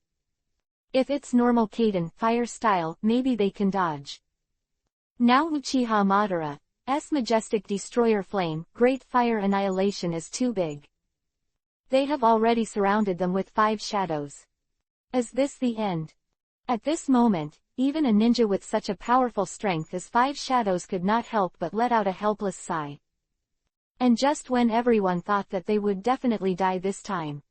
If it's normal Kaiden Fire Style, maybe they can dodge. Now Uchiha Madara's Majestic Destroyer Flame, Great Fire Annihilation is too big. They have already surrounded them with 5 shadows. Is this the end? At this moment, even a ninja with such a powerful strength as 5 shadows could not help but let out a helpless sigh. And just when everyone thought that they would definitely die this time.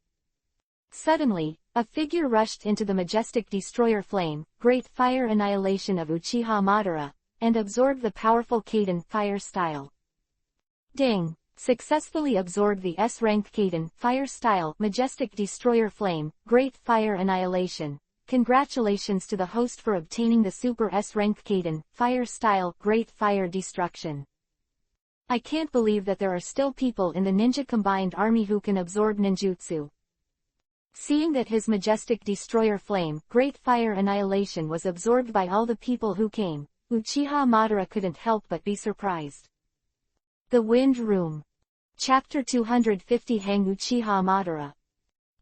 Suddenly, a figure rushed into the Majestic Destroyer Flame, Great Fire Annihilation of Uchiha Madara, and absorbed the powerful Kaiden Fire Style. Ding! Successfully absorbed the S-rank Kaiden Fire Style, Majestic Destroyer Flame, Great Fire Annihilation. Congratulations to the host for obtaining the Super S-rank Kaiden Fire Style, Great Fire Destruction. I can't believe that there are still people in the ninja combined army who can absorb ninjutsu. Seeing that his Majestic Destroyer Flame, Great Fire Annihilation was absorbed by all the people who came, Uchiha Madara couldn't help but be surprised. The Wind Room. Chapter 250 Hang Uchiha Madara.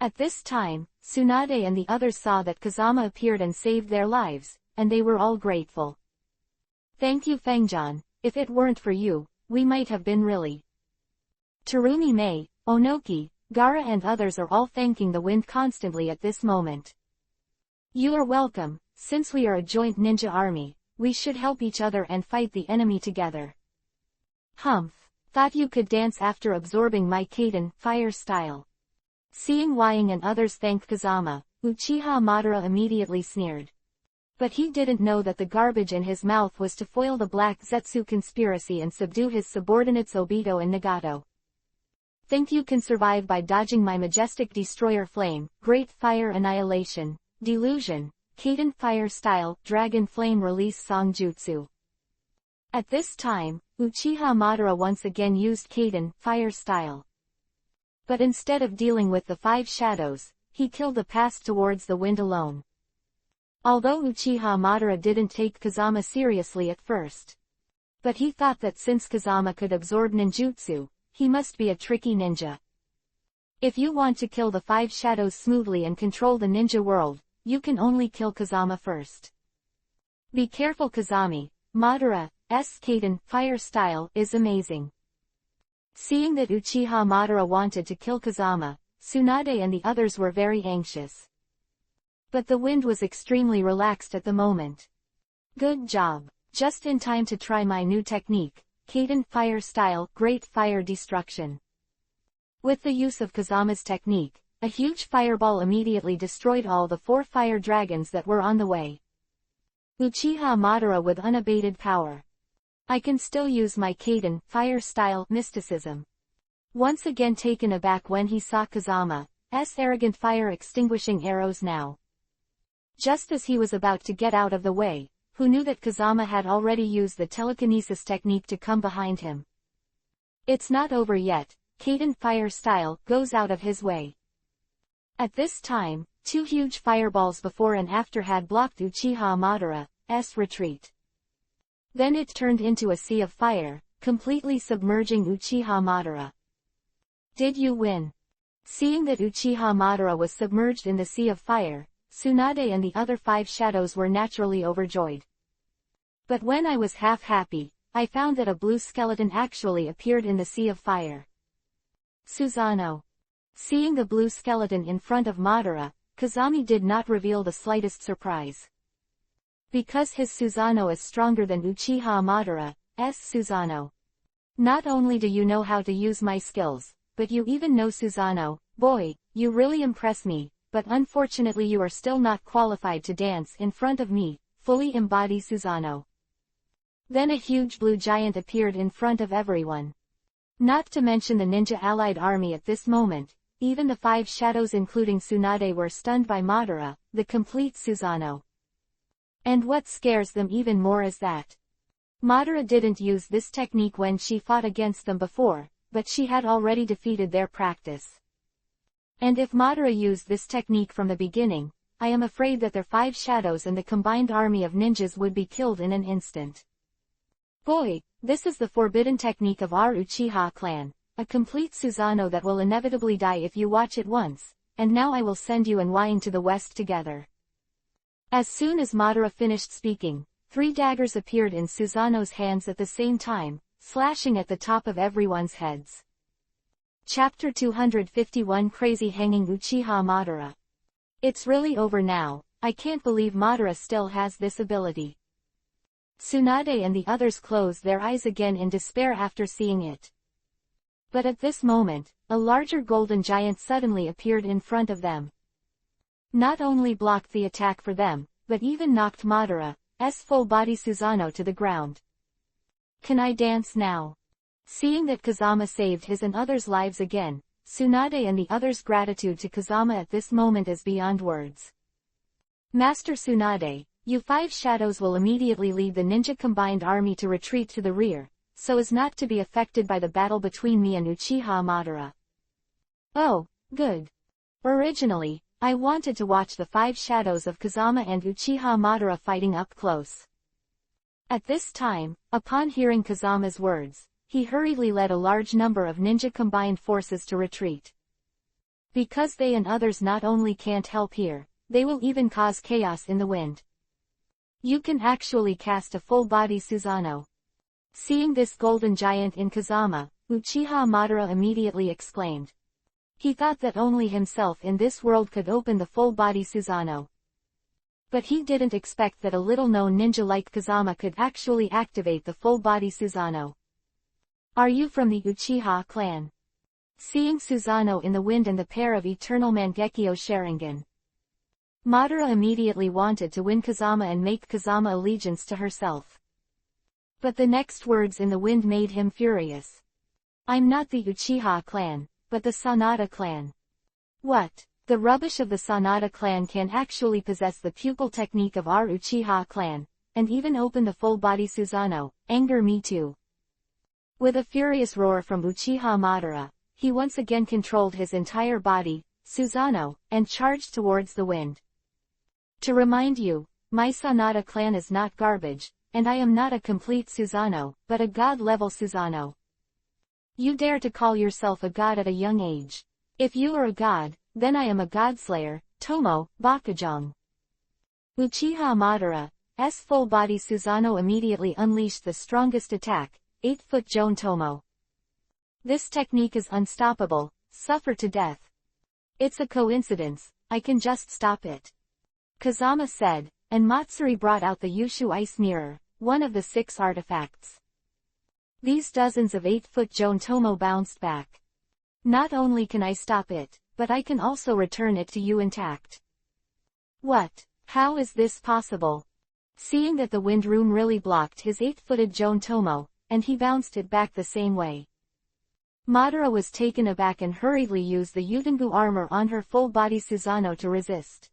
At this time, Tsunade and the others saw that Kazama appeared and saved their lives, and they were all grateful. Thank you Fangjan, if it weren't for you, we might have been really. Terumi May, Onoki, Gaara and others are all thanking the wind constantly at this moment. You are welcome, since we are a joint ninja army, we should help each other and fight the enemy together. Humph, thought you could dance after absorbing my Kaiden Fire Style. Seeing Wying and others thank Kazama, Uchiha Madara immediately sneered. But he didn't know that the garbage in his mouth was to foil the Black Zetsu conspiracy and subdue his subordinates Obito and Nagato. Think you can survive by dodging my Majestic Destroyer Flame, Great Fire Annihilation, Delusion, Kaden Fire Style, Dragon Flame Release Song Jutsu. At this time, Uchiha Madara once again used Kaden Fire Style. But instead of dealing with the 5 shadows, he killed the past towards the wind alone. Although Uchiha Madara didn't take Kazama seriously at first. But he thought that since Kazama could absorb ninjutsu, he must be a tricky ninja. If you want to kill the 5 shadows smoothly and control the ninja world, you can only kill Kazama first. Be careful, Kazami. Madara's Kaden Fire Style is amazing. Seeing that Uchiha Madara wanted to kill Kazama, Tsunade and the others were very anxious. But the wind was extremely relaxed at the moment. Good job. Just in time to try my new technique, Kaden Fire Style, Great Fire Destruction. With the use of Kazama's technique, a huge fireball immediately destroyed all the 4 fire dragons that were on the way. Uchiha Madara with unabated power. I can still use my Kaden Fire Style mysticism. Once again taken aback when he saw Kazama's arrogant fire extinguishing arrows now. Just as he was about to get out of the way, who knew that Kazama had already used the telekinesis technique to come behind him. It's not over yet, Kaden Fire Style goes out of his way. At this time, 2 huge fireballs before and after had blocked Uchiha Madara's retreat. Then it turned into a sea of fire, completely submerging Uchiha Madara. Did you win? Seeing that Uchiha Madara was submerged in the sea of fire, Tsunade and the other 5 shadows were naturally overjoyed. But when I was half happy, I found that a blue skeleton actually appeared in the sea of fire. Susanoo. Seeing the blue skeleton in front of Madara, Kazami did not reveal the slightest surprise. Because his Susanoo is stronger than Uchiha Madara's Susanoo. Not only do you know how to use my skills, but you even know Susanoo. Boy, you really impress me, but unfortunately you are still not qualified to dance in front of me, fully embody Susanoo. Then a huge blue giant appeared in front of everyone. Not to mention the ninja allied army at this moment, even the 5 shadows including Tsunade were stunned by Madara, the complete Susanoo. And what scares them even more is that Madara didn't use this technique when she fought against them before, but she had already defeated their practice. And if Madara used this technique from the beginning, I am afraid that their 5 shadows and the combined army of ninjas would be killed in an instant. Boy, this is the forbidden technique of our Uchiha clan, a complete Susanoo that will inevitably die if you watch it once, and now I will send you and Wine to the west together. As soon as Madara finished speaking, 3 daggers appeared in Susanoo's hands at the same time, slashing at the top of everyone's heads. Chapter 251 Crazy Hanging Uchiha Madara. It's really over now, I can't believe Madara still has this ability. Tsunade and the others closed their eyes again in despair after seeing it. But at this moment, a larger golden giant suddenly appeared in front of them. Not only blocked the attack for them, but even knocked Madara's full-body Susanoo to the ground. Can I dance now? Seeing that Kazama saved his and others' lives again, Tsunade and the others' gratitude to Kazama at this moment is beyond words. Master Tsunade, you 5 shadows will immediately lead the ninja combined army to retreat to the rear, so as not to be affected by the battle between me and Uchiha Madara. Oh, good. Originally, I wanted to watch the 5 shadows of Kazama and Uchiha Madara fighting up close. At this time, upon hearing Kazama's words, he hurriedly led a large number of ninja combined forces to retreat. Because they and others not only can't help here, they will even cause chaos in the wind. You can actually cast a full-body Susanoo. Seeing this golden giant in Kazama, Uchiha Madara immediately exclaimed. He thought that only himself in this world could open the full-body Susanoo. But he didn't expect that a little-known ninja like Kazama could actually activate the full-body Susanoo. Are you from the Uchiha clan? Seeing Susanoo in the wind and the pair of Eternal Mangekyo Sharingan, Madara immediately wanted to win Kazama and make Kazama allegiance to herself. But the next words in the wind made him furious. I'm not the Uchiha clan, but the Sanada clan. What? The rubbish of the Sanada clan can actually possess the pupil technique of our Uchiha clan, and even open the full-body Susanoo, anger me too. With a furious roar from Uchiha Madara, he once again controlled his entire body, Susanoo, and charged towards the wind. To remind you, my Sanada clan is not garbage, and I am not a complete Susanoo, but a god-level Susanoo. You dare to call yourself a god at a young age. If you are a god, then I am a godslayer, Tomo, Bakujong. Uchiha Madara's full-body Susanoo immediately unleashed the strongest attack, 8-foot Joan Tomo. This technique is unstoppable, suffer to death. It's a coincidence, I can just stop it. Kazama said, and Matsuri brought out the Yushu Ice Mirror, one of the 6 artifacts. These dozens of 8-foot Joan Tomo bounced back. Not only can I stop it, but I can also return it to you intact. What? How is this possible? Seeing that the wind room really blocked his 8-footed Joan Tomo, and he bounced it back the same way. Madara was taken aback and hurriedly used the Utengu armor on her full-body Susanoo to resist.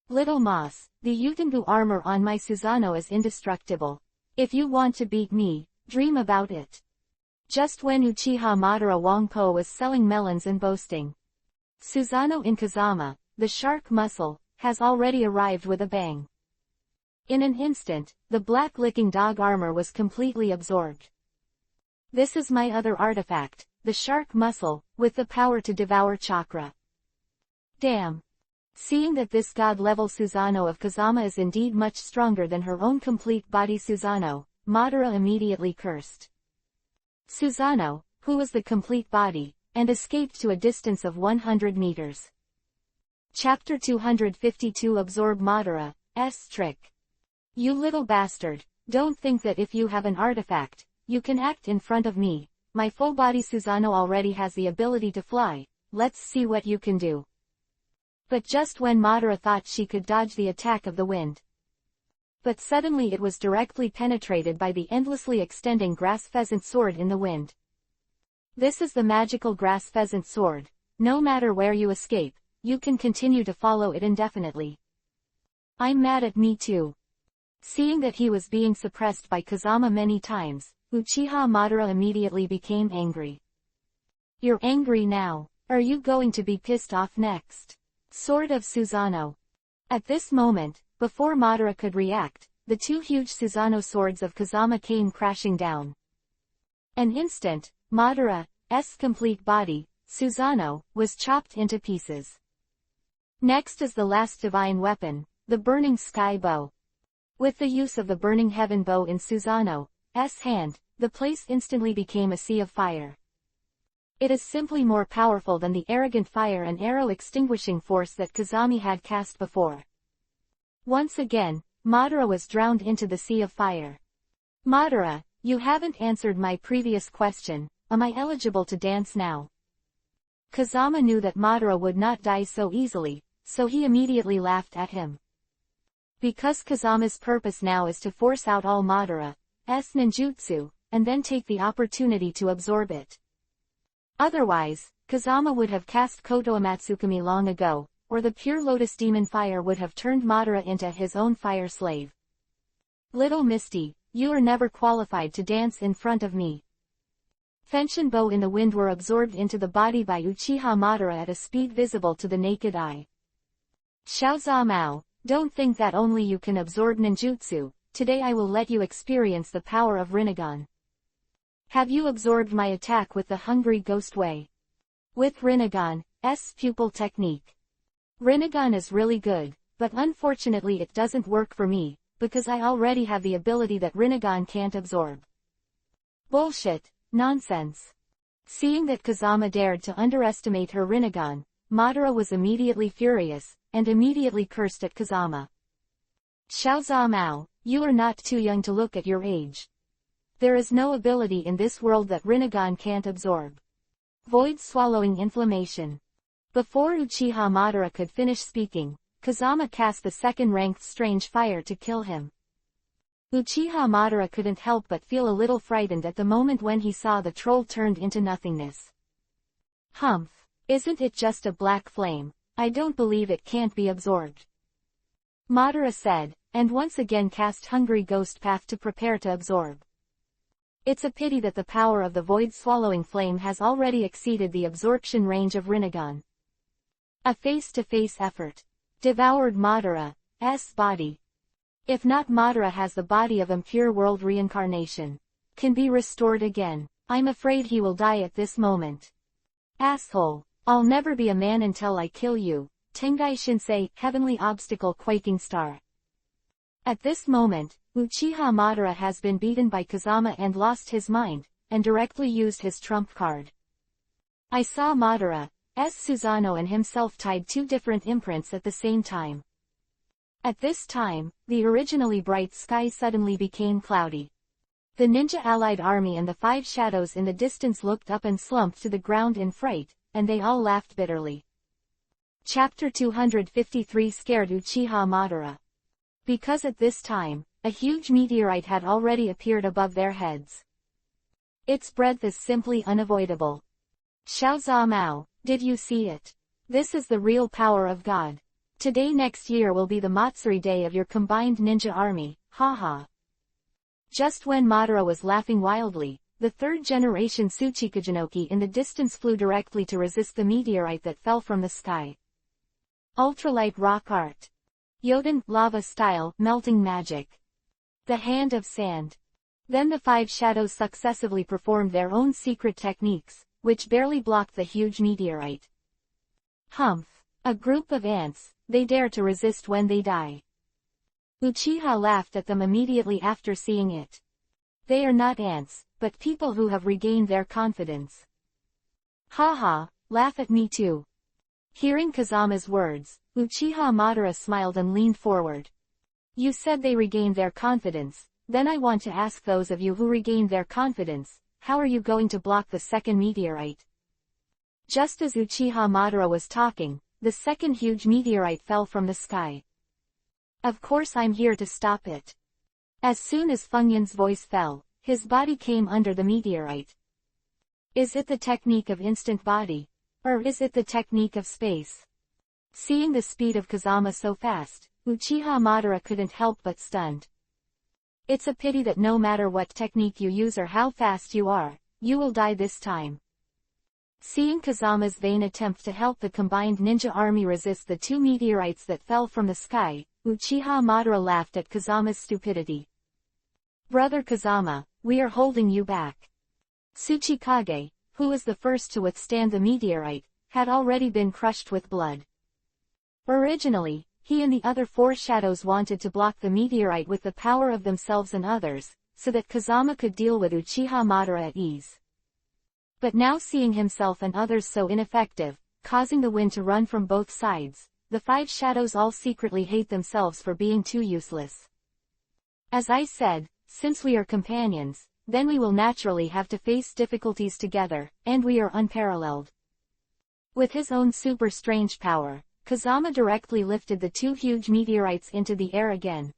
Little Moss, the Utengu armor on my Susanoo is indestructible. If you want to beat me, dream about it. Just when Uchiha Madara Wangpo was selling melons and boasting, Susanoo in Kazama, the shark muscle, has already arrived with a bang. In an instant, the black-licking dog armor was completely absorbed. This is my other artifact, the shark muscle, with the power to devour chakra. Damn. Seeing that this god-level Susanoo of Kazama is indeed much stronger than her own complete-body Susanoo, Madara immediately cursed. Susanoo, who was the complete body, and escaped to a distance of 100 meters. Chapter 252 Absorb Madara's trick. You little bastard, don't think that if you have an artifact, you can act in front of me. My full-body Susanoo already has the ability to fly, let's see what you can do. But just when Madara thought she could dodge the attack of the wind, but suddenly it was directly penetrated by the endlessly extending grass pheasant sword in the wind. This is the magical grass pheasant sword. No matter where you escape, you can continue to follow it indefinitely. I'm mad at me too. Seeing that he was being suppressed by Kazama many times, Uchiha Madara immediately became angry. You're angry now. Are you going to be pissed off next? Sword of Susanoo. At this moment, before Madara could react, the 2 huge Susanoo swords of Kazama came crashing down. An instant, Madara's complete body, Susanoo, was chopped into pieces. Next is the last divine weapon, the Burning Sky Bow. With the use of the Burning Heaven Bow in Susanoo's hand, the place instantly became a sea of fire. It is simply more powerful than the arrogant fire and arrow extinguishing force that Kazami had cast before. Once again, Madara was drowned into the sea of fire. Madara, you haven't answered my previous question, am I eligible to dance now? Kazama knew that Madara would not die so easily, so he immediately laughed at him. Because Kazama's purpose now is to force out all Madara's ninjutsu, and then take the opportunity to absorb it. Otherwise, Kazama would have cast Koto Amatsukami long ago, or the pure lotus demon fire would have turned Madara into his own fire slave. Little Misty, you are never qualified to dance in front of me. Fenshin bow in the wind were absorbed into the body by Uchiha Madara at a speed visible to the naked eye. Xiaozamao, don't think that only you can absorb ninjutsu, today I will let you experience the power of Rinnegan. Have you absorbed my attack with the Hungry Ghost Way? With Rinnegan's pupil technique. Rinnegan is really good, but unfortunately it doesn't work for me, because I already have the ability that Rinnegan can't absorb. Bullshit, nonsense. Seeing that Kazama dared to underestimate her Rinnegan, Madara was immediately furious, and immediately cursed at Kazama. Xiaozamao, you are not too young to look at your age. There is no ability in this world that Rinnegan can't absorb. Void swallowing inflammation. Before Uchiha Madara could finish speaking, Kazama cast the second-ranked strange fire to kill him. Uchiha Madara couldn't help but feel a little frightened at the moment when he saw the troll turned into nothingness. Humph! Isn't it just a black flame? I don't believe it can't be absorbed. Madara said, and once again cast Hungry Ghost Path to prepare to absorb. It's a pity that the power of the void-swallowing flame has already exceeded the absorption range of Rinnegan. A face-to-face effort. Devoured Madara's body. If not, Madara has the body of impure world reincarnation. Can be restored again. I'm afraid he will die at this moment. Asshole. I'll never be a man until I kill you. Tengai Shinsei, Heavenly Obstacle Quaking Star. At this moment, Uchiha Madara has been beaten by Kazama and lost his mind, and directly used his trump card. I saw Madara's Susanoo and himself tied two different imprints at the same time. At this time, the originally bright sky suddenly became cloudy. The ninja allied army and the five shadows in the distance looked up and slumped to the ground in fright, and they all laughed bitterly. Chapter 253 scared Uchiha Madara. Because at this time, a huge meteorite had already appeared above their heads. Its breadth is simply unavoidable. Xiao Mao, did you see it? This is the real power of God. Today next year will be the Matsuri day of your combined ninja army, haha. Just when Madara was laughing wildly, the third-generation Tsuchikajinoki in the distance flew directly to resist the meteorite that fell from the sky. Ultralight rock art. Yoden, lava style, melting magic. The hand of sand. Then the five shadows successively performed their own secret techniques, which barely blocked the huge meteorite. Humph. A group of ants, they dare to resist when they die. Uchiha laughed at them immediately after seeing it. They are not ants, but people who have regained their confidence. Haha, laugh at me too. Hearing Kazama's words, Uchiha Madara smiled and leaned forward. You said they regained their confidence, then I want to ask those of you who regained their confidence, how are you going to block the second meteorite? Just as Uchiha Madara was talking, the second huge meteorite fell from the sky. Of course I'm here to stop it. As soon as Fengyan's voice fell, his body came under the meteorite. Is it the technique of instant body? Or is it the technique of space? Seeing the speed of Kazama so fast, Uchiha Madara couldn't help but stunned. It's a pity that no matter what technique you use or how fast you are, you will die this time. Seeing Kazama's vain attempt to help the combined ninja army resist the two meteorites that fell from the sky, Uchiha Madara laughed at Kazama's stupidity. Brother Kazama, we are holding you back. Tsuchikage, who was the first to withstand the meteorite, had already been crushed with blood. Originally, he and the other four shadows wanted to block the meteorite with the power of themselves and others, so that Kazama could deal with Uchiha Madara at ease. But now seeing himself and others so ineffective, causing the wind to run from both sides, the five shadows all secretly hate themselves for being too useless. As I said, since we are companions, then we will naturally have to face difficulties together, and we are unparalleled. With his own super strange power, Kazama directly lifted the two huge meteorites into the air again.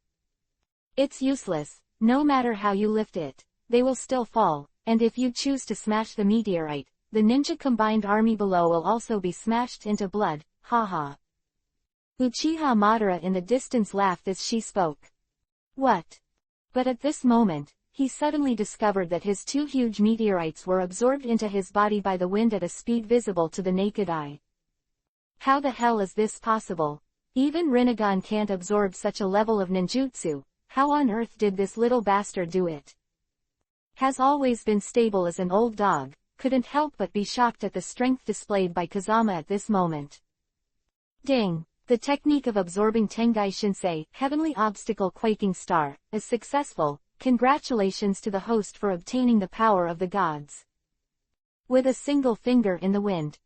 It's useless, no matter how you lift it, they will still fall, and if you choose to smash the meteorite, the ninja combined army below will also be smashed into blood, haha. Uchiha Madara in the distance laughed as she spoke. What? But at this moment, he suddenly discovered that his two huge meteorites were absorbed into his body by the wind at a speed visible to the naked eye. How the hell is this possible? Even Rinnegan can't absorb such a level of ninjutsu, how on earth did this little bastard do it? Has always been stable as an old dog, couldn't help but be shocked at the strength displayed by Kazama at this moment. Ding! The technique of absorbing Tengai Shinsei, Heavenly Obstacle Quaking Star, is successful. Congratulations to the host for obtaining the power of the gods. With a single finger in the wind.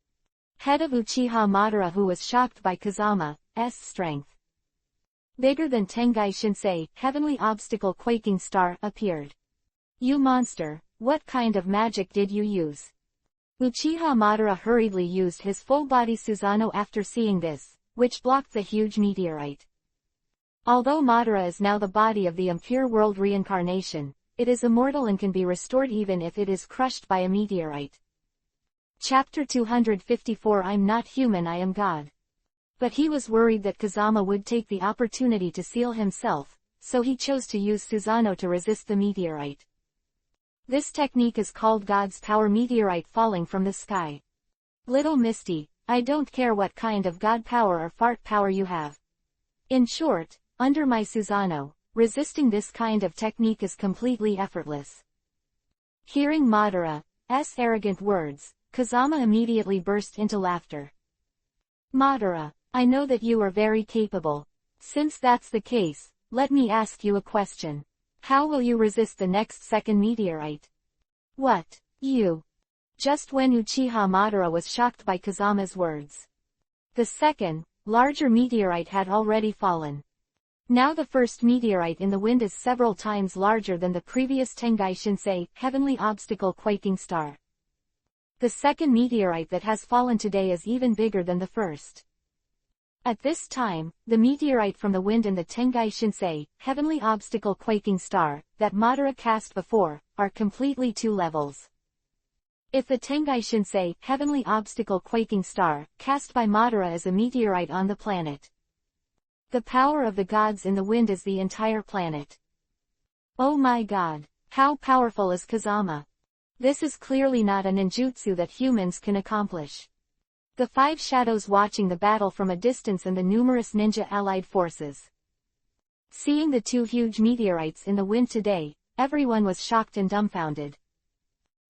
Head of Uchiha Madara, who was shocked by Kazama's strength. Bigger than Tengai Shinsei, Heavenly Obstacle Quaking Star, appeared. You monster, what kind of magic did you use? Uchiha Madara hurriedly used his full-body Susanoo after seeing this, which blocked the huge meteorite. Although Madara is now the body of the impure world reincarnation, it is immortal and can be restored even if it is crushed by a meteorite. Chapter 254 I'm not human, I am God. But he was worried that Kazama would take the opportunity to seal himself, so he chose to use Susanoo to resist the meteorite. This technique is called God's power meteorite falling from the sky. Little Misty, I don't care what kind of God power or fart power you have. In short, under my Susanoo, resisting this kind of technique is completely effortless. Hearing Madara's arrogant words, Kazama immediately burst into laughter. Madara, I know that you are very capable. Since that's the case, let me ask you a question. How will you resist the next second meteorite? What? You? Just when Uchiha Madara was shocked by Kazama's words. The second, larger meteorite had already fallen. Now the first meteorite in the wind is several times larger than the previous Tengai Shinsei, heavenly obstacle quaking star. The second meteorite that has fallen today is even bigger than the first. At this time, the meteorite from the wind and the Tengai Shinsei, heavenly obstacle quaking star, that Madara cast before, are completely two levels. If the Tengai Shinsei, heavenly obstacle quaking star, cast by Madara is a meteorite on the planet, the power of the gods in the wind is the entire planet. Oh my god, how powerful is Kazama? This is clearly not a ninjutsu that humans can accomplish. The five shadows watching the battle from a distance and the numerous ninja allied forces. Seeing the two huge meteorites in the wind today, everyone was shocked and dumbfounded.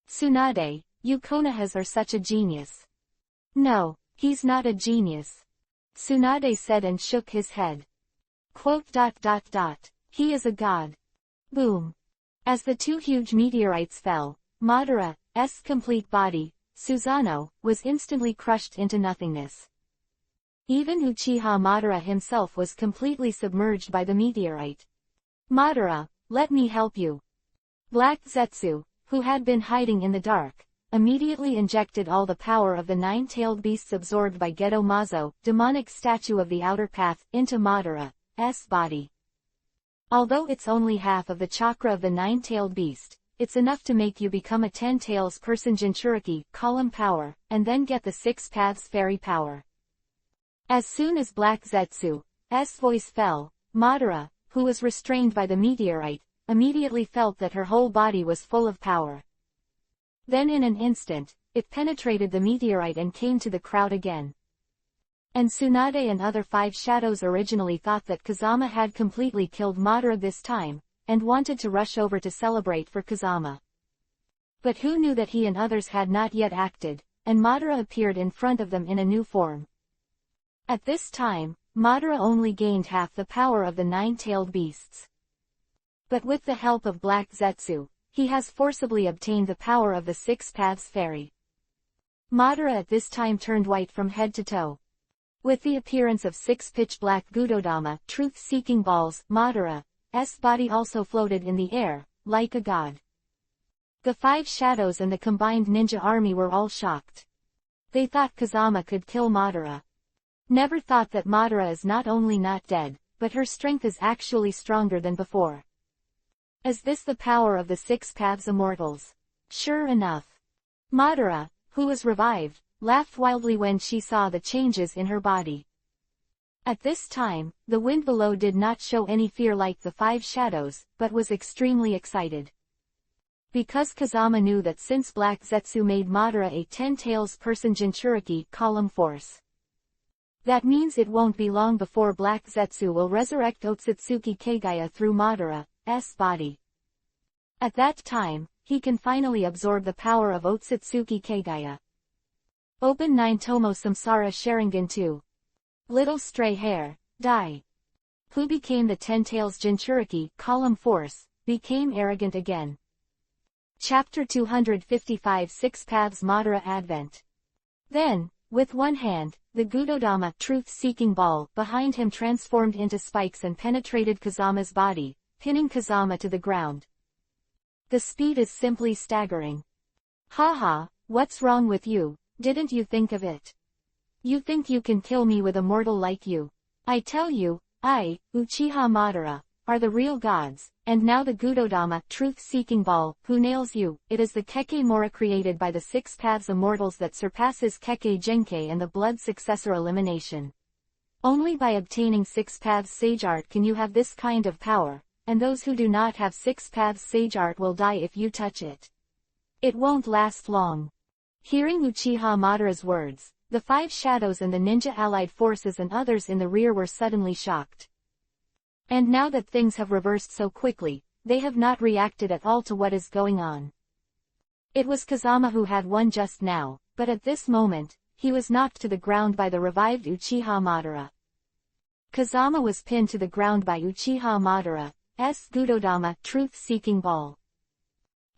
Tsunade, you Konohas are such a genius. No, he's not a genius. Tsunade said and shook his head. Quote. He is a god. Boom. As the two huge meteorites fell, Madara's complete body, Susanoo, was instantly crushed into nothingness. Even Uchiha Madara himself was completely submerged by the meteorite. Madara, let me help you. Black Zetsu, who had been hiding in the dark, immediately injected all the power of the nine-tailed beasts absorbed by Geto Mazo, demonic statue of the outer path, into Madara's body. Although it's only half of the chakra of the nine-tailed beast, it's enough to make you become a 10 tails person Jinchuriki, column power, and then get the 6 paths fairy power. As soon as Black Zetsu's voice fell, Madara, who was restrained by the meteorite, immediately felt that her whole body was full of power. Then in an instant, it penetrated the meteorite and came to the crowd again. And Tsunade and other five shadows originally thought that Kazama had completely killed Madara this time, and wanted to rush over to celebrate for Kazama. But who knew that he and others had not yet acted, and Madara appeared in front of them in a new form. At this time, Madara only gained half the power of the nine-tailed beasts. But with the help of Black Zetsu, he has forcibly obtained the power of the 6 paths fairy. Madara at this time turned white from head to toe. With the appearance of 6 pitch-black Gudodama, truth-seeking balls, Madara's body also floated in the air, like a god. The 5 shadows and the combined ninja army were all shocked. They thought Kazama could kill Madara. Never thought that Madara is not only not dead, but her strength is actually stronger than before. Is this the power of the 6 paths immortals? Sure enough. Madara, who was revived, laughed wildly when she saw the changes in her body. At this time, the wind below did not show any fear like the 5 shadows, but was extremely excited. Because Kazama knew that since Black Zetsu made Madara a 10 tails person Jinchuriki column force, that means it won't be long before Black Zetsu will resurrect Otsutsuki Kagaya through Madara's body. At that time, he can finally absorb the power of Otsutsuki Kagaya. Open 9 Tomo Samsara Sharingan 2. Little Stray Hair, Die. Who became the 10 tails Jinchuriki column force, became arrogant again. Chapter 255 6 Paths Madara Advent. Then, with one hand, the Gudodama truth-seeking ball behind him transformed into spikes and penetrated Kazama's body, pinning Kazama to the ground. The speed is simply staggering. Haha, what's wrong with you, didn't you think of it? You think you can kill me with a mortal like you? I tell you, I, Uchiha Madara, are the real gods, and now the Gudodama truth-seeking ball, who nails you, it is the Kekkei Mora created by the 6 paths immortals that surpasses Kekkei Genkei and the blood successor elimination. Only by obtaining 6 paths sage art can you have this kind of power, and those who do not have 6 paths sage art will die if you touch it. It won't last long. Hearing Uchiha Madara's words, the 5 shadows and the ninja allied forces and others in the rear were suddenly shocked. And now that things have reversed so quickly, they have not reacted at all to what is going on. It was Kazama who had won just now, but at this moment, he was knocked to the ground by the revived Uchiha Madara. Kazama was pinned to the ground by Uchiha Madara's Gudodama truth-seeking ball.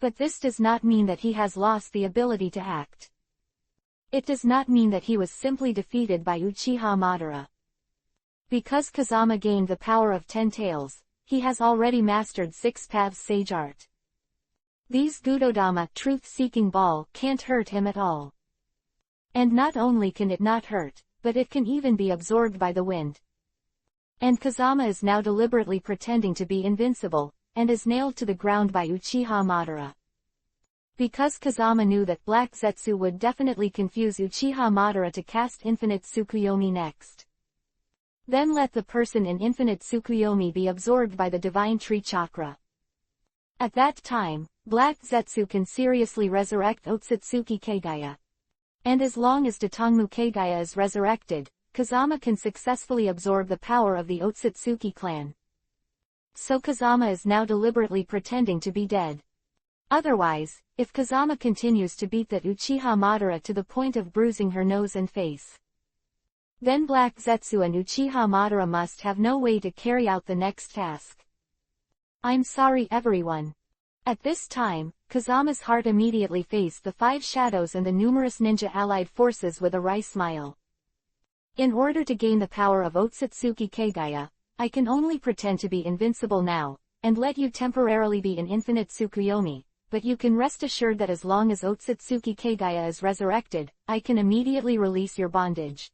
But this does not mean that he has lost the ability to act. It does not mean that he was simply defeated by Uchiha Madara. Because Kazama gained the power of 10 tails, he has already mastered 6 paths sage art. These Gudodama truth-seeking ball can't hurt him at all. And not only can it not hurt, but it can even be absorbed by the wind. And Kazama is now deliberately pretending to be invincible, and is nailed to the ground by Uchiha Madara. Because Kazama knew that Black Zetsu would definitely confuse Uchiha Madara to cast Infinite Tsukuyomi next. Then let the person in Infinite Tsukuyomi be absorbed by the Divine Tree Chakra. At that time, Black Zetsu can seriously resurrect Otsutsuki Kagaya. And as long as Datangmu Kagaya is resurrected, Kazama can successfully absorb the power of the Otsutsuki clan. So Kazama is now deliberately pretending to be dead. Otherwise, if Kazama continues to beat that Uchiha Madara to the point of bruising her nose and face, then Black Zetsu and Uchiha Madara must have no way to carry out the next task. I'm sorry everyone. At this time, Kazama's heart immediately faced the 5 shadows and the numerous ninja allied forces with a wry smile. In order to gain the power of Otsutsuki Kagaya, I can only pretend to be invincible now, and let you temporarily be in Infinite Tsukuyomi, but you can rest assured that as long as Otsutsuki Kagaya is resurrected, I can immediately release your bondage.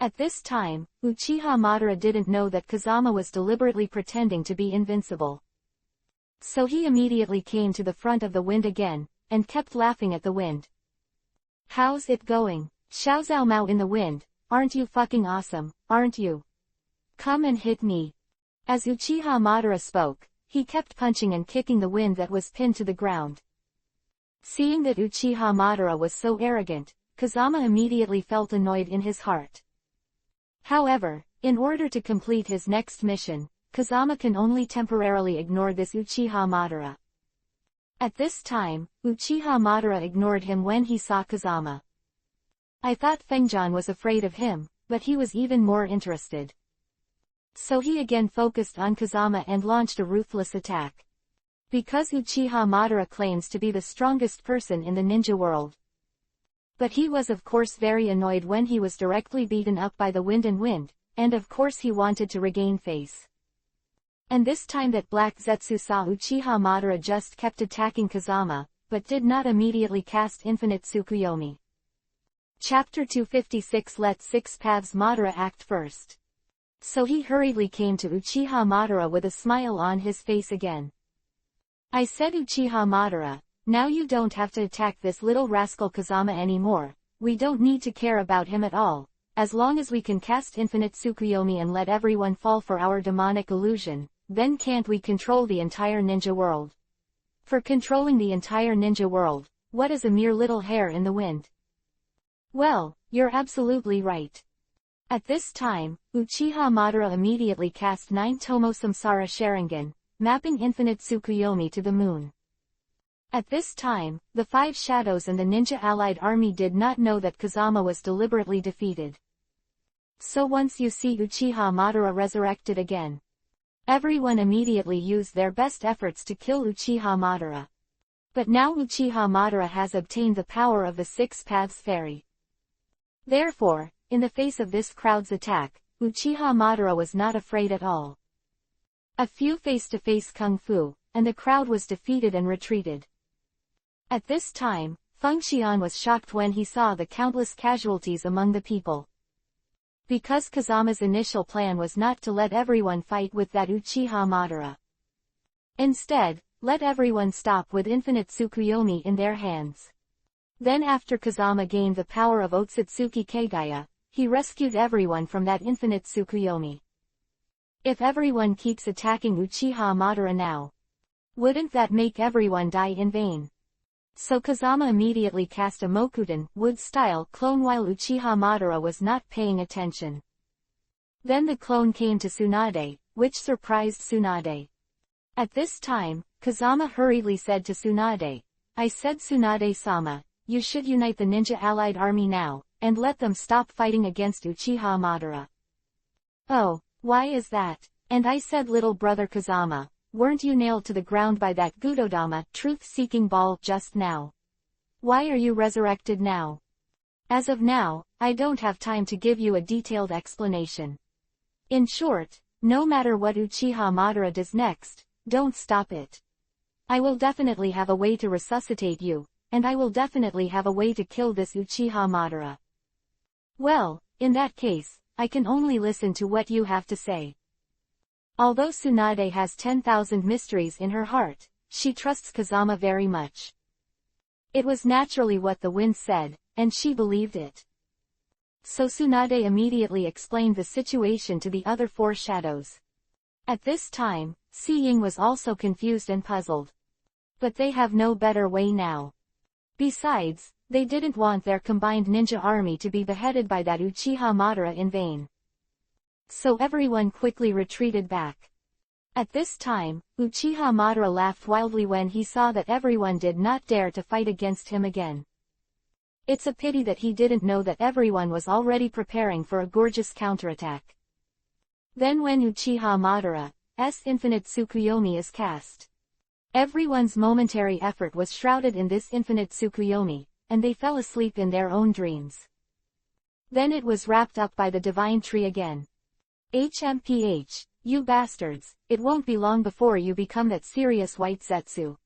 At this time, Uchiha Madara didn't know that Kazama was deliberately pretending to be invincible. So he immediately came to the front of the wind again, and kept laughing at the wind. How's it going? Xiao Zhao Mao in the wind, aren't you fucking awesome, aren't you? Come and hit me. As Uchiha Madara spoke, he kept punching and kicking the wind that was pinned to the ground. Seeing that Uchiha Madara was so arrogant, Kazama immediately felt annoyed in his heart. However, in order to complete his next mission, Kazama can only temporarily ignore this Uchiha Madara. At this time, Uchiha Madara ignored him when he saw Kazama. I thought Fengjian was afraid of him, but he was even more interested. So he again focused on Kazama and launched a ruthless attack. Because Uchiha Madara claims to be the strongest person in the ninja world. But he was of course very annoyed when he was directly beaten up by the wind, and of course he wanted to regain face. And this time that Black Zetsu saw Uchiha Madara just kept attacking Kazama, but did not immediately cast Infinite Tsukuyomi. Chapter 256 Let 6 Paths Madara act first. So he hurriedly came to Uchiha Madara with a smile on his face again. I said Uchiha Madara, now you don't have to attack this little rascal Kazama anymore, we don't need to care about him at all, as long as we can cast Infinite Tsukuyomi and let everyone fall for our demonic illusion, then can't we control the entire ninja world? For controlling the entire ninja world, what is a mere little hair in the wind? Well, you're absolutely right. At this time, Uchiha Madara immediately cast 9 Tomo Samsara Sharingan, mapping Infinite Tsukuyomi to the moon. At this time, the 5 shadows and the ninja allied army did not know that Kazama was deliberately defeated. So once you see Uchiha Madara resurrected again, everyone immediately used their best efforts to kill Uchiha Madara. But now Uchiha Madara has obtained the power of the 6 Paths Fairy. Therefore, in the face of this crowd's attack, Uchiha Madara was not afraid at all. A few face-to-face kung fu, and the crowd was defeated and retreated. At this time, Feng Xian was shocked when he saw the countless casualties among the people. Because Kazama's initial plan was not to let everyone fight with that Uchiha Madara. Instead, let everyone stop with Infinite Tsukuyomi in their hands. Then after Kazama gained the power of Otsutsuki Kagaya, he rescued everyone from that infinite Tsukuyomi. If everyone keeps attacking Uchiha Madara now, wouldn't that make everyone die in vain? So Kazama immediately cast a Mokuton, wood-style clone while Uchiha Madara was not paying attention. Then the clone came to Tsunade, which surprised Tsunade. At this time, Kazama hurriedly said to Tsunade, "I said Tsunade-sama, you should unite the ninja allied army now, and let them stop fighting against Uchiha Madara." "Oh, why is that?" "And I said little brother Kazama, weren't you nailed to the ground by that Gudodama truth-seeking ball just now? Why are you resurrected now?" "As of now, I don't have time to give you a detailed explanation. In short, no matter what Uchiha Madara does next, don't stop it. I will definitely have a way to resuscitate you, and I will definitely have a way to kill this Uchiha Madara." "Well, in that case, I can only listen to what you have to say." Although Tsunade has 10,000 mysteries in her heart, she trusts Kazama very much. It was naturally what the wind said, and she believed it. So Tsunade immediately explained the situation to the other four shadows. At this time, Seiying was also confused and puzzled. But they have no better way now. Besides, they didn't want their combined ninja army to be beheaded by that Uchiha Madara in vain. So everyone quickly retreated back. At this time, Uchiha Madara laughed wildly when he saw that everyone did not dare to fight against him again. It's a pity that he didn't know that everyone was already preparing for a gorgeous counterattack. Then when Uchiha Madara's infinite Tsukuyomi is cast, everyone's momentary effort was shrouded in this infinite Tsukuyomi, and they fell asleep in their own dreams. Then it was wrapped up by the divine tree again. HMPH, you bastards, it won't be long before you become that serious white Zetsu.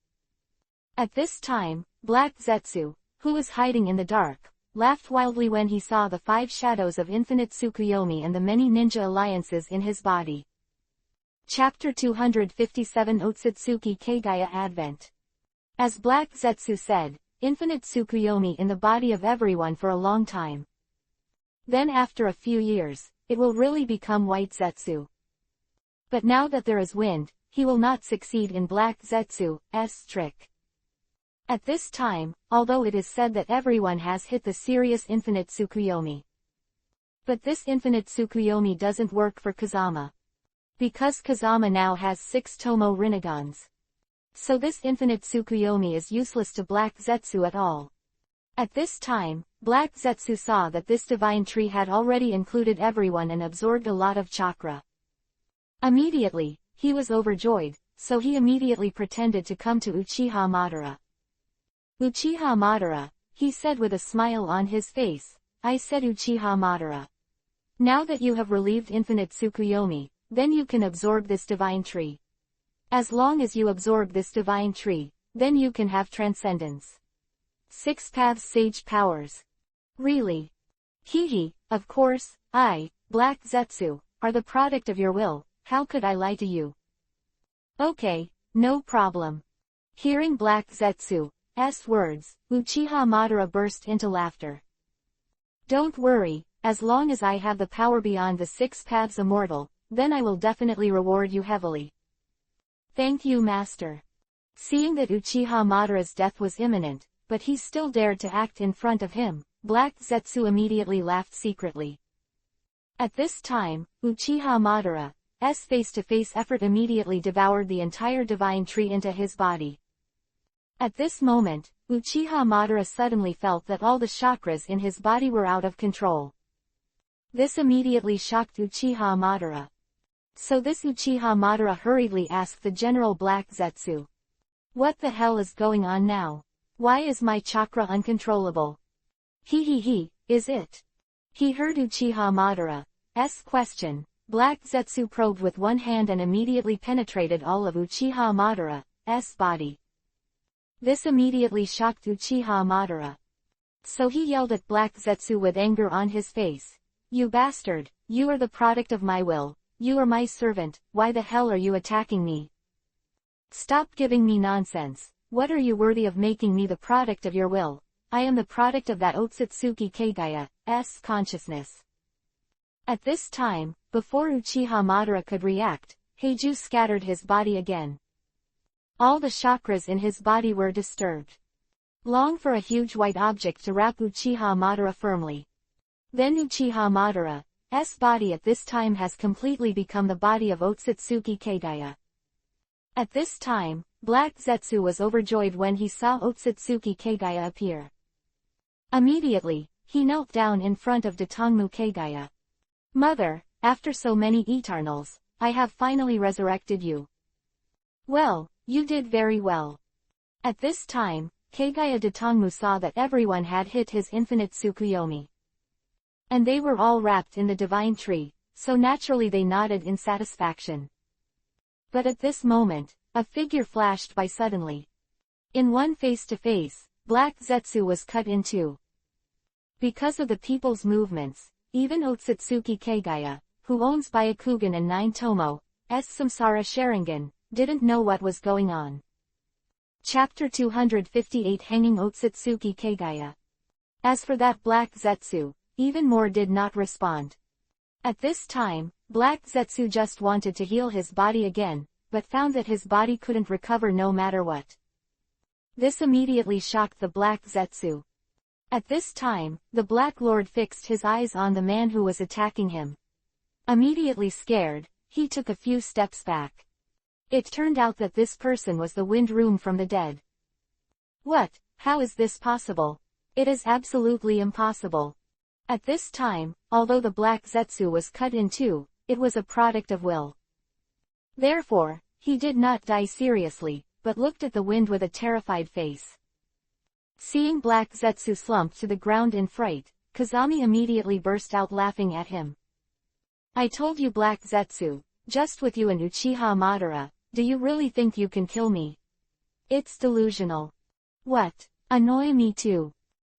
At this time, Black Zetsu, who was hiding in the dark, laughed wildly when he saw the 5 shadows of infinite Tsukuyomi and the many ninja alliances in his body. Chapter 257 Otsutsuki Kagaya Advent. As Black Zetsu said, infinite Tsukuyomi in the body of everyone for a long time. Then after a few years, it will really become White Zetsu. But now that there is wind, he will not succeed in Black Zetsu's trick. At this time, although it is said that everyone has hit the serious infinite Tsukuyomi. But this infinite Tsukuyomi doesn't work for Kazama. Because Kazama now has 6 Tomo Rinnegan's. So this infinite Tsukuyomi is useless to Black Zetsu at all. At this time, Black Zetsu saw that this divine tree had already included everyone and absorbed a lot of chakra. Immediately, he was overjoyed, so he immediately pretended to come to Uchiha Madara. "Uchiha Madara," he said with a smile on his face, "I said Uchiha Madara. Now that you have relieved infinite Tsukuyomi, then you can absorb this divine tree. As long as you absorb this divine tree, then you can have transcendence. 6 paths sage powers." "Really?" "Hehe, of course, I, Black Zetsu, are the product of your will, how could I lie to you?" "Okay, no problem." Hearing Black Zetsu's words, Uchiha Madara burst into laughter. "Don't worry, as long as I have the power beyond the 6 paths immortal, then I will definitely reward you heavily." "Thank you, Master." Seeing that Uchiha Madara's death was imminent, but he still dared to act in front of him, Black Zetsu immediately laughed secretly. At this time, Uchiha Madara's face-to-face effort immediately devoured the entire divine tree into his body. At this moment, Uchiha Madara suddenly felt that all the chakras in his body were out of control. This immediately shocked Uchiha Madara. So this Uchiha Madara hurriedly asked the General Black Zetsu, "What the hell is going on now? Why is my chakra uncontrollable?" He, is it?" He heard Uchiha Madara's question. Black Zetsu probed with one hand and immediately penetrated all of Uchiha Madara's body. This immediately shocked Uchiha Madara. So he yelled at Black Zetsu with anger on his face, "You bastard, you are the product of my will, you are my servant, why the hell are you attacking me? Stop giving me nonsense, what are you worthy of making me the product of your will? I am the product of that Otsutsuki Kagaya's consciousness. At this time, before Uchiha Madara could react, Heiju scattered his body again. All the chakras in his body were disturbed. Long for a huge white object to wrap Uchiha Madara firmly. Then Uchiha Madara's body at this time has completely become the body of Otsutsuki Kagaya. At this time, Black Zetsu was overjoyed when he saw Otsutsuki Kagaya appear. Immediately, he knelt down in front of Datongmu Kagaya. Mother, after so many eternals, I have finally resurrected you. Well, you did very well. At this time, Kagaya Datongmu saw that everyone had hit his infinite Tsukuyomi. And they were all wrapped in the divine tree, so naturally they nodded in satisfaction. But at this moment, a figure flashed by suddenly. In one face-to-face, Black Zetsu was cut in two. Because of the people's movements, even Otsutsuki Kagaya, who owns Byakugan and 9 Tomo's Samsara Sharingan, didn't know what was going on. Chapter 258 Hanging Otsutsuki Kagaya. As for that Black Zetsu, even more did not respond. At this time, Black Zetsu just wanted to heal his body again, but found that his body couldn't recover no matter what. This immediately shocked the Black Zetsu. At this time, the Black Lord fixed his eyes on the man who was attacking him. Immediately scared, he took a few steps back. It turned out that this person was the Wind Room from the dead. What? How is this possible? It is absolutely impossible. At this time, although the Black Zetsu was cut in two, it was a product of will. Therefore, he did not die seriously, but looked at the wind with a terrified face. Seeing Black Zetsu slump to the ground in fright, Kazami immediately burst out laughing at him. I told you Black Zetsu, just with you and Uchiha Madara, do you really think you can kill me? It's delusional. What? Annoy me too.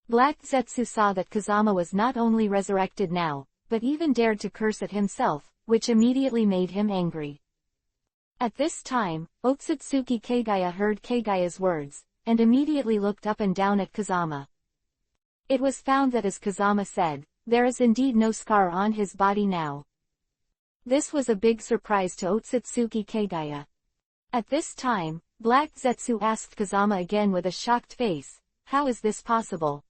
Black Zetsu saw that Kazama was not only resurrected now, but even dared to curse at himself, which immediately made him angry. At this time, Otsutsuki Kagaya heard Kagaya's words, and immediately looked up and down at Kazama. It was found that as Kazama said, there is indeed no scar on his body now. This was a big surprise to Otsutsuki Kagaya. At this time, Black Zetsu asked Kazama again with a shocked face, how is this possible?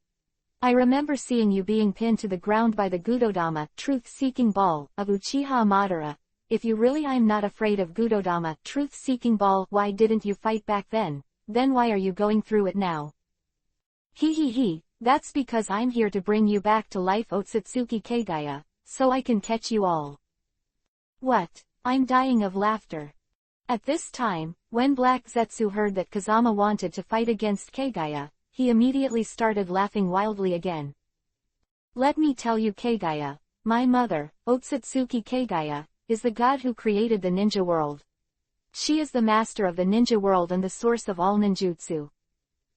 I remember seeing you being pinned to the ground by the Gudodama, truth-seeking ball, of Uchiha Madara. If you really I'm not afraid of Gudodama, truth-seeking ball, why didn't you fight back then? Then why are you going through it now? He, that's because I'm here to bring you back to life Otsutsuki Kagaya, so I can catch you all. What? I'm dying of laughter. At this time, when Black Zetsu heard that Kazama wanted to fight against Kagaya, he immediately started laughing wildly again. Let me tell you Kagaya, my mother, Otsutsuki Kagaya, is the god who created the ninja world. She is the master of the ninja world and the source of all ninjutsu.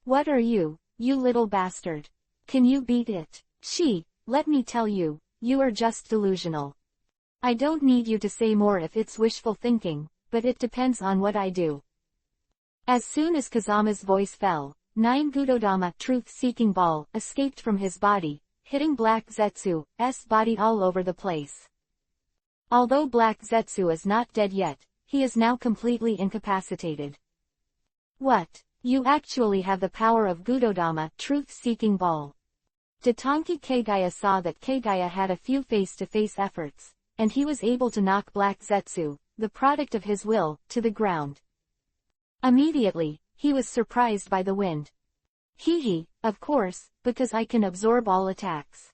What are you, you little bastard? Can you beat it? Let me tell you, you are just delusional. I don't need you to say more if it's wishful thinking, but it depends on what I do. As soon as Kazama's voice fell, 9 Gudodama truth-seeking ball escaped from his body, hitting Black Zetsu's body all over the place. Although Black Zetsu is not dead yet, he is now completely incapacitated. What? You actually have the power of Gudodama, truth-seeking ball. Datonki Kagaya saw that Kagaya had a few face-to-face efforts, and he was able to knock Black Zetsu, the product of his will, to the ground. Immediately, he was surprised by the wind. Of course, because I can absorb all attacks.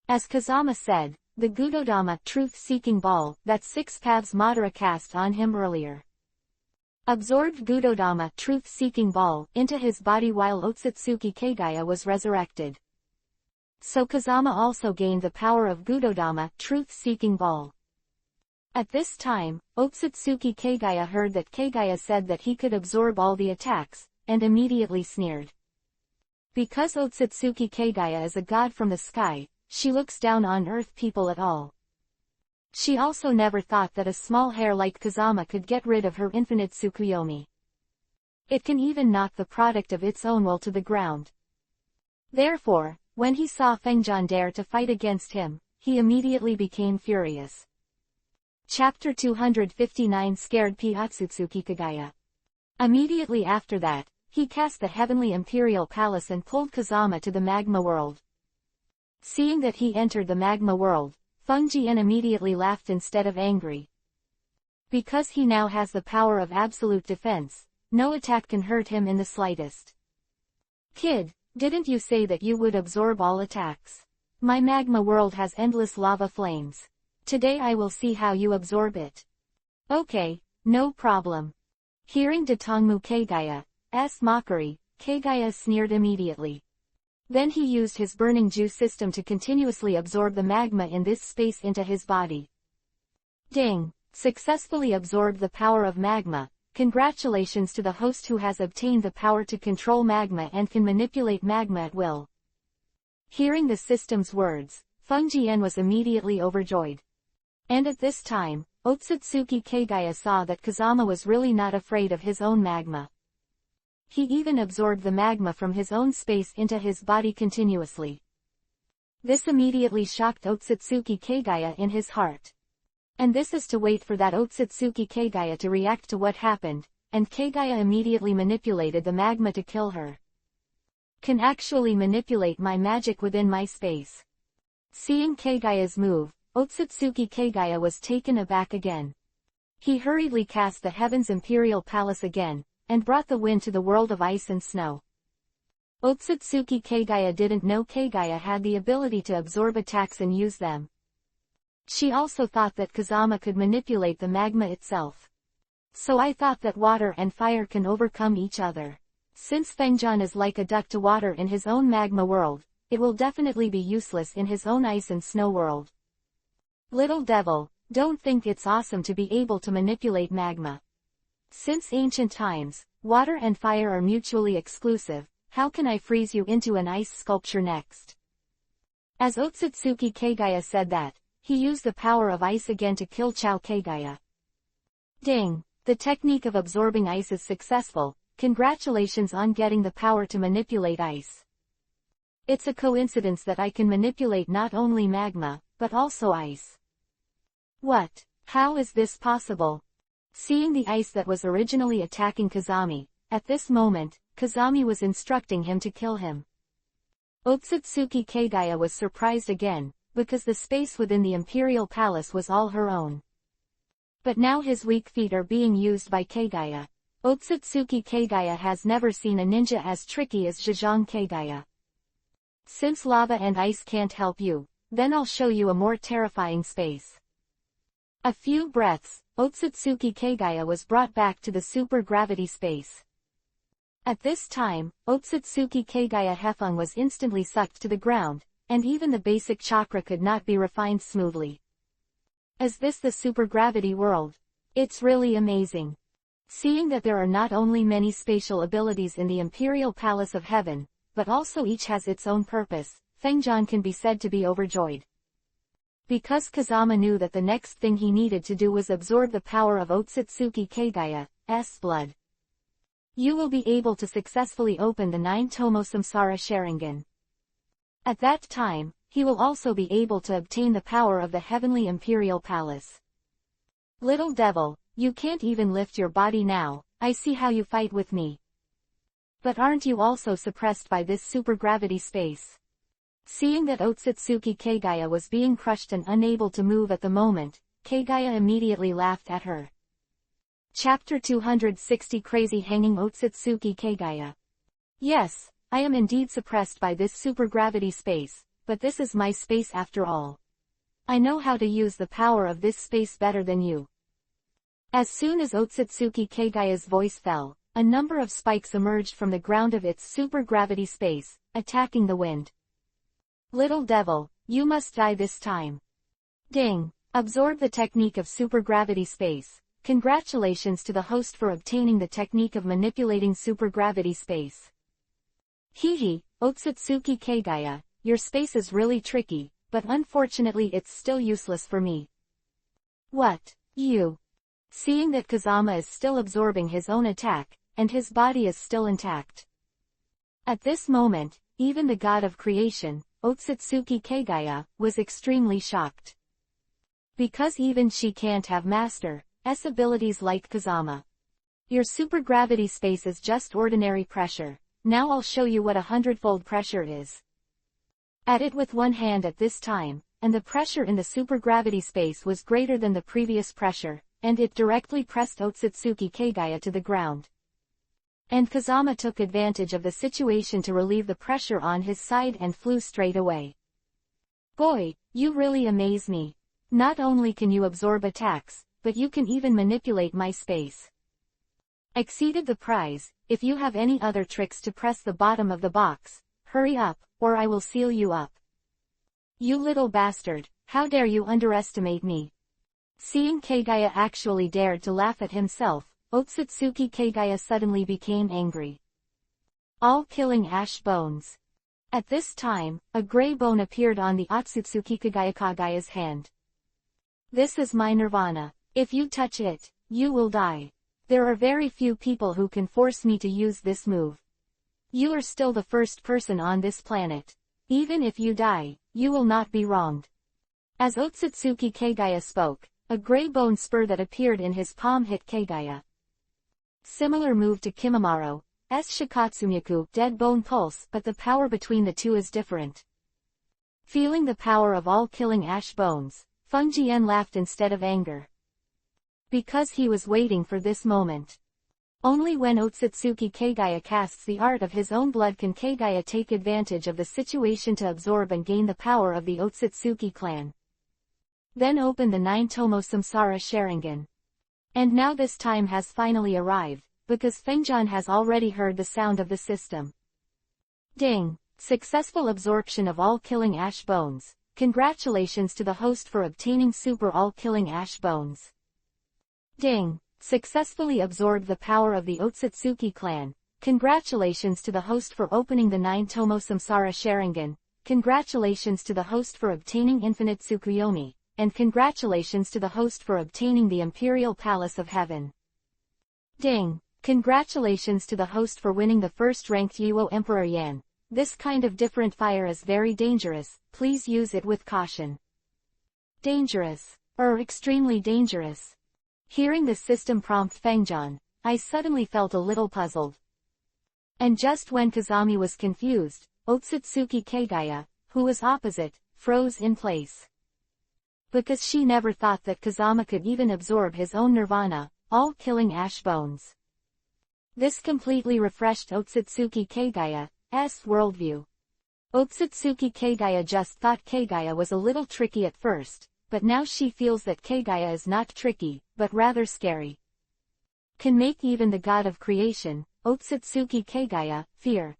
As Kazama said, the Gudodama truth-seeking ball that 6 paths Madara cast on him earlier absorbed Gudodama truth-seeking ball into his body while Otsutsuki Kagaya was resurrected. So Kazama also gained the power of Gudodama truth-seeking ball. At this time, Otsutsuki Kagaya heard that Kagaya said that he could absorb all the attacks, and immediately sneered. Because Otsutsuki Kagaya is a god from the sky, she looks down on earth people at all. She also never thought that a small hair like Kazama could get rid of her infinite Tsukuyomi. It can even knock the product of its own will to the ground. Therefore, when he saw Fengjian dare to fight against him, he immediately became furious. Chapter 259 Scared Pyatsutsuki Kagaya. Immediately after that, he cast the Heavenly Imperial Palace and pulled Kazama to the magma world. Seeing that he entered the magma world, Fungian immediately laughed instead of angry. Because he now has the power of absolute defense, no attack can hurt him in the slightest. Kid, didn't you say that you would absorb all attacks? My magma world has endless lava flames. Today I will see how you absorb it. Okay, no problem. Hearing Datongmu Kagaya's mockery, Kagaya sneered immediately. Then he used his burning juice system to continuously absorb the magma in this space into his body. Ding! Successfully absorbed the power of magma. Congratulations to the host who has obtained the power to control magma and can manipulate magma at will. Hearing the system's words, Fungian was immediately overjoyed. And at this time, Otsutsuki Kagaya saw that Kazama was really not afraid of his own magma. He even absorbed the magma from his own space into his body continuously. This immediately shocked Otsutsuki Kagaya in his heart. And this is to wait for that Otsutsuki Kagaya to react to what happened, and Kagaya immediately manipulated the magma to kill her. Can actually manipulate my magic within my space. Seeing Kagaya's move, Otsutsuki Kagaya was taken aback again. He hurriedly cast the Heaven's Imperial Palace again, and brought the wind to the world of ice and snow. Otsutsuki Kagaya didn't know Kagaya had the ability to absorb attacks and use them. She also thought that Kazama could manipulate the magma itself. So I thought that water and fire can overcome each other. Since Fengjian is like a duck to water in his own magma world, it will definitely be useless in his own ice and snow world. Little devil, don't think it's awesome to be able to manipulate magma. Since ancient times, water and fire are mutually exclusive, how can I freeze you into an ice sculpture next? As Otsutsuki Kagaya said that, he used the power of ice again to kill Chao Kagaya. Ding! The technique of absorbing ice is successful, congratulations on getting the power to manipulate ice. It's a coincidence that I can manipulate not only magma, but also ice. What? How is this possible? Seeing the ice that was originally attacking Kazami, at this moment, Kazami was instructing him to kill him. Otsutsuki Kagaya was surprised again, because the space within the Imperial Palace was all her own. But now his weak feet are being used by Kagaya. Otsutsuki Kagaya has never seen a ninja as tricky as Zhejiang Kagaya. Since lava and ice can't help you, then I'll show you a more terrifying space. A few breaths, Otsutsuki Kagaya was brought back to the super-gravity space. At this time, Otsutsuki Kagaya Hefeng was instantly sucked to the ground, and even the basic chakra could not be refined smoothly. Is this the super-gravity world? It's really amazing. Seeing that there are not only many spatial abilities in the Imperial Palace of Heaven, but also each has its own purpose, Fengjian can be said to be overjoyed. Because Kazama knew that the next thing he needed to do was absorb the power of Otsutsuki Kagaya's blood. You will be able to successfully open the 9-Tomo Samsara Sharingan. At that time, he will also be able to obtain the power of the Heavenly Imperial Palace. Little devil, you can't even lift your body now, I see how you fight with me. But aren't you also suppressed by this supergravity space? Seeing that Otsutsuki Kagaya was being crushed and unable to move at the moment, Kagaya immediately laughed at her. Chapter 260 Crazy Hanging Otsutsuki Kagaya. Yes, I am indeed suppressed by this supergravity space, but this is my space after all. I know how to use the power of this space better than you. As soon as Otsutsuki Kagaya's voice fell, a number of spikes emerged from the ground of its supergravity space, attacking the wind. Little devil, you must die this time. Ding! Absorb the technique of supergravity space. Congratulations to the host for obtaining the technique of manipulating supergravity space. Hehe, Otsutsuki Kagaya, your space is really tricky, but unfortunately it's still useless for me. What? You? Seeing that Kazama is still absorbing his own attack, and his body is still intact. At this moment, even the god of creation, Otsutsuki Kagaya, was extremely shocked. Because even she can't have Master S abilities like Kazama. Your supergravity space is just ordinary pressure. Now I'll show you what 100-fold pressure is. At it with one hand at this time, and the pressure in the supergravity space was greater than the previous pressure, and it directly pressed Otsutsuki Kagaya to the ground. And Kazama took advantage of the situation to relieve the pressure on his side and flew straight away. Boy, you really amaze me. Not only can you absorb attacks, but you can even manipulate my space. Exceeded the prize. If you have any other tricks to press the bottom of the box, hurry up, or I will seal you up. You little bastard, how dare you underestimate me? Seeing Kagaya actually dared to laugh at himself, Otsutsuki Kagaya suddenly became angry. All killing ash bones. At this time, a gray bone appeared on the Otsutsuki Kagaya's hand. This is my nirvana. If you touch it, you will die. There are very few people who can force me to use this move. You are still the first person on this planet. Even if you die, you will not be wronged. As Otsutsuki Kagaya spoke, a gray bone spur that appeared in his palm hit Kagaya. Similar move to Kimamaro's Shikatsumiku dead bone pulse, but the power between the two is different. Feeling the power of all killing ash bones, Fungjien laughed instead of anger. Because he was waiting for this moment. Only when Otsutsuki Kagaya casts the art of his own blood can Kagaya take advantage of the situation to absorb and gain the power of the Otsutsuki clan. Then open the 9-tomo Samsara Sharingan. And now this time has finally arrived, because Fengjian has already heard the sound of the system. Ding! Successful absorption of all killing ash bones. Congratulations to the host for obtaining super all killing ash bones. Ding! Successfully absorbed the power of the Otsutsuki clan. Congratulations to the host for opening the 9-tomo Samsara Sharingan. Congratulations to the host for obtaining infinite Tsukuyomi. And congratulations to the host for obtaining the Imperial Palace of Heaven. Ding! Congratulations to the host for winning the first-ranked Yuo Emperor Yan. This kind of different fire is very dangerous, please use it with caution. Dangerous. Extremely dangerous. Hearing the system prompt Fengjian, I suddenly felt a little puzzled. And just when Kazami was confused, Otsutsuki Kagaya, who was opposite, froze in place. Because she never thought that Kazama could even absorb his own nirvana, all killing ash bones. This completely refreshed Otsutsuki Kagaya's worldview. Otsutsuki Kagaya just thought Kagaya was a little tricky at first, but now she feels that Kagaya is not tricky, but rather scary. Can make even the god of creation, Otsutsuki Kagaya, fear.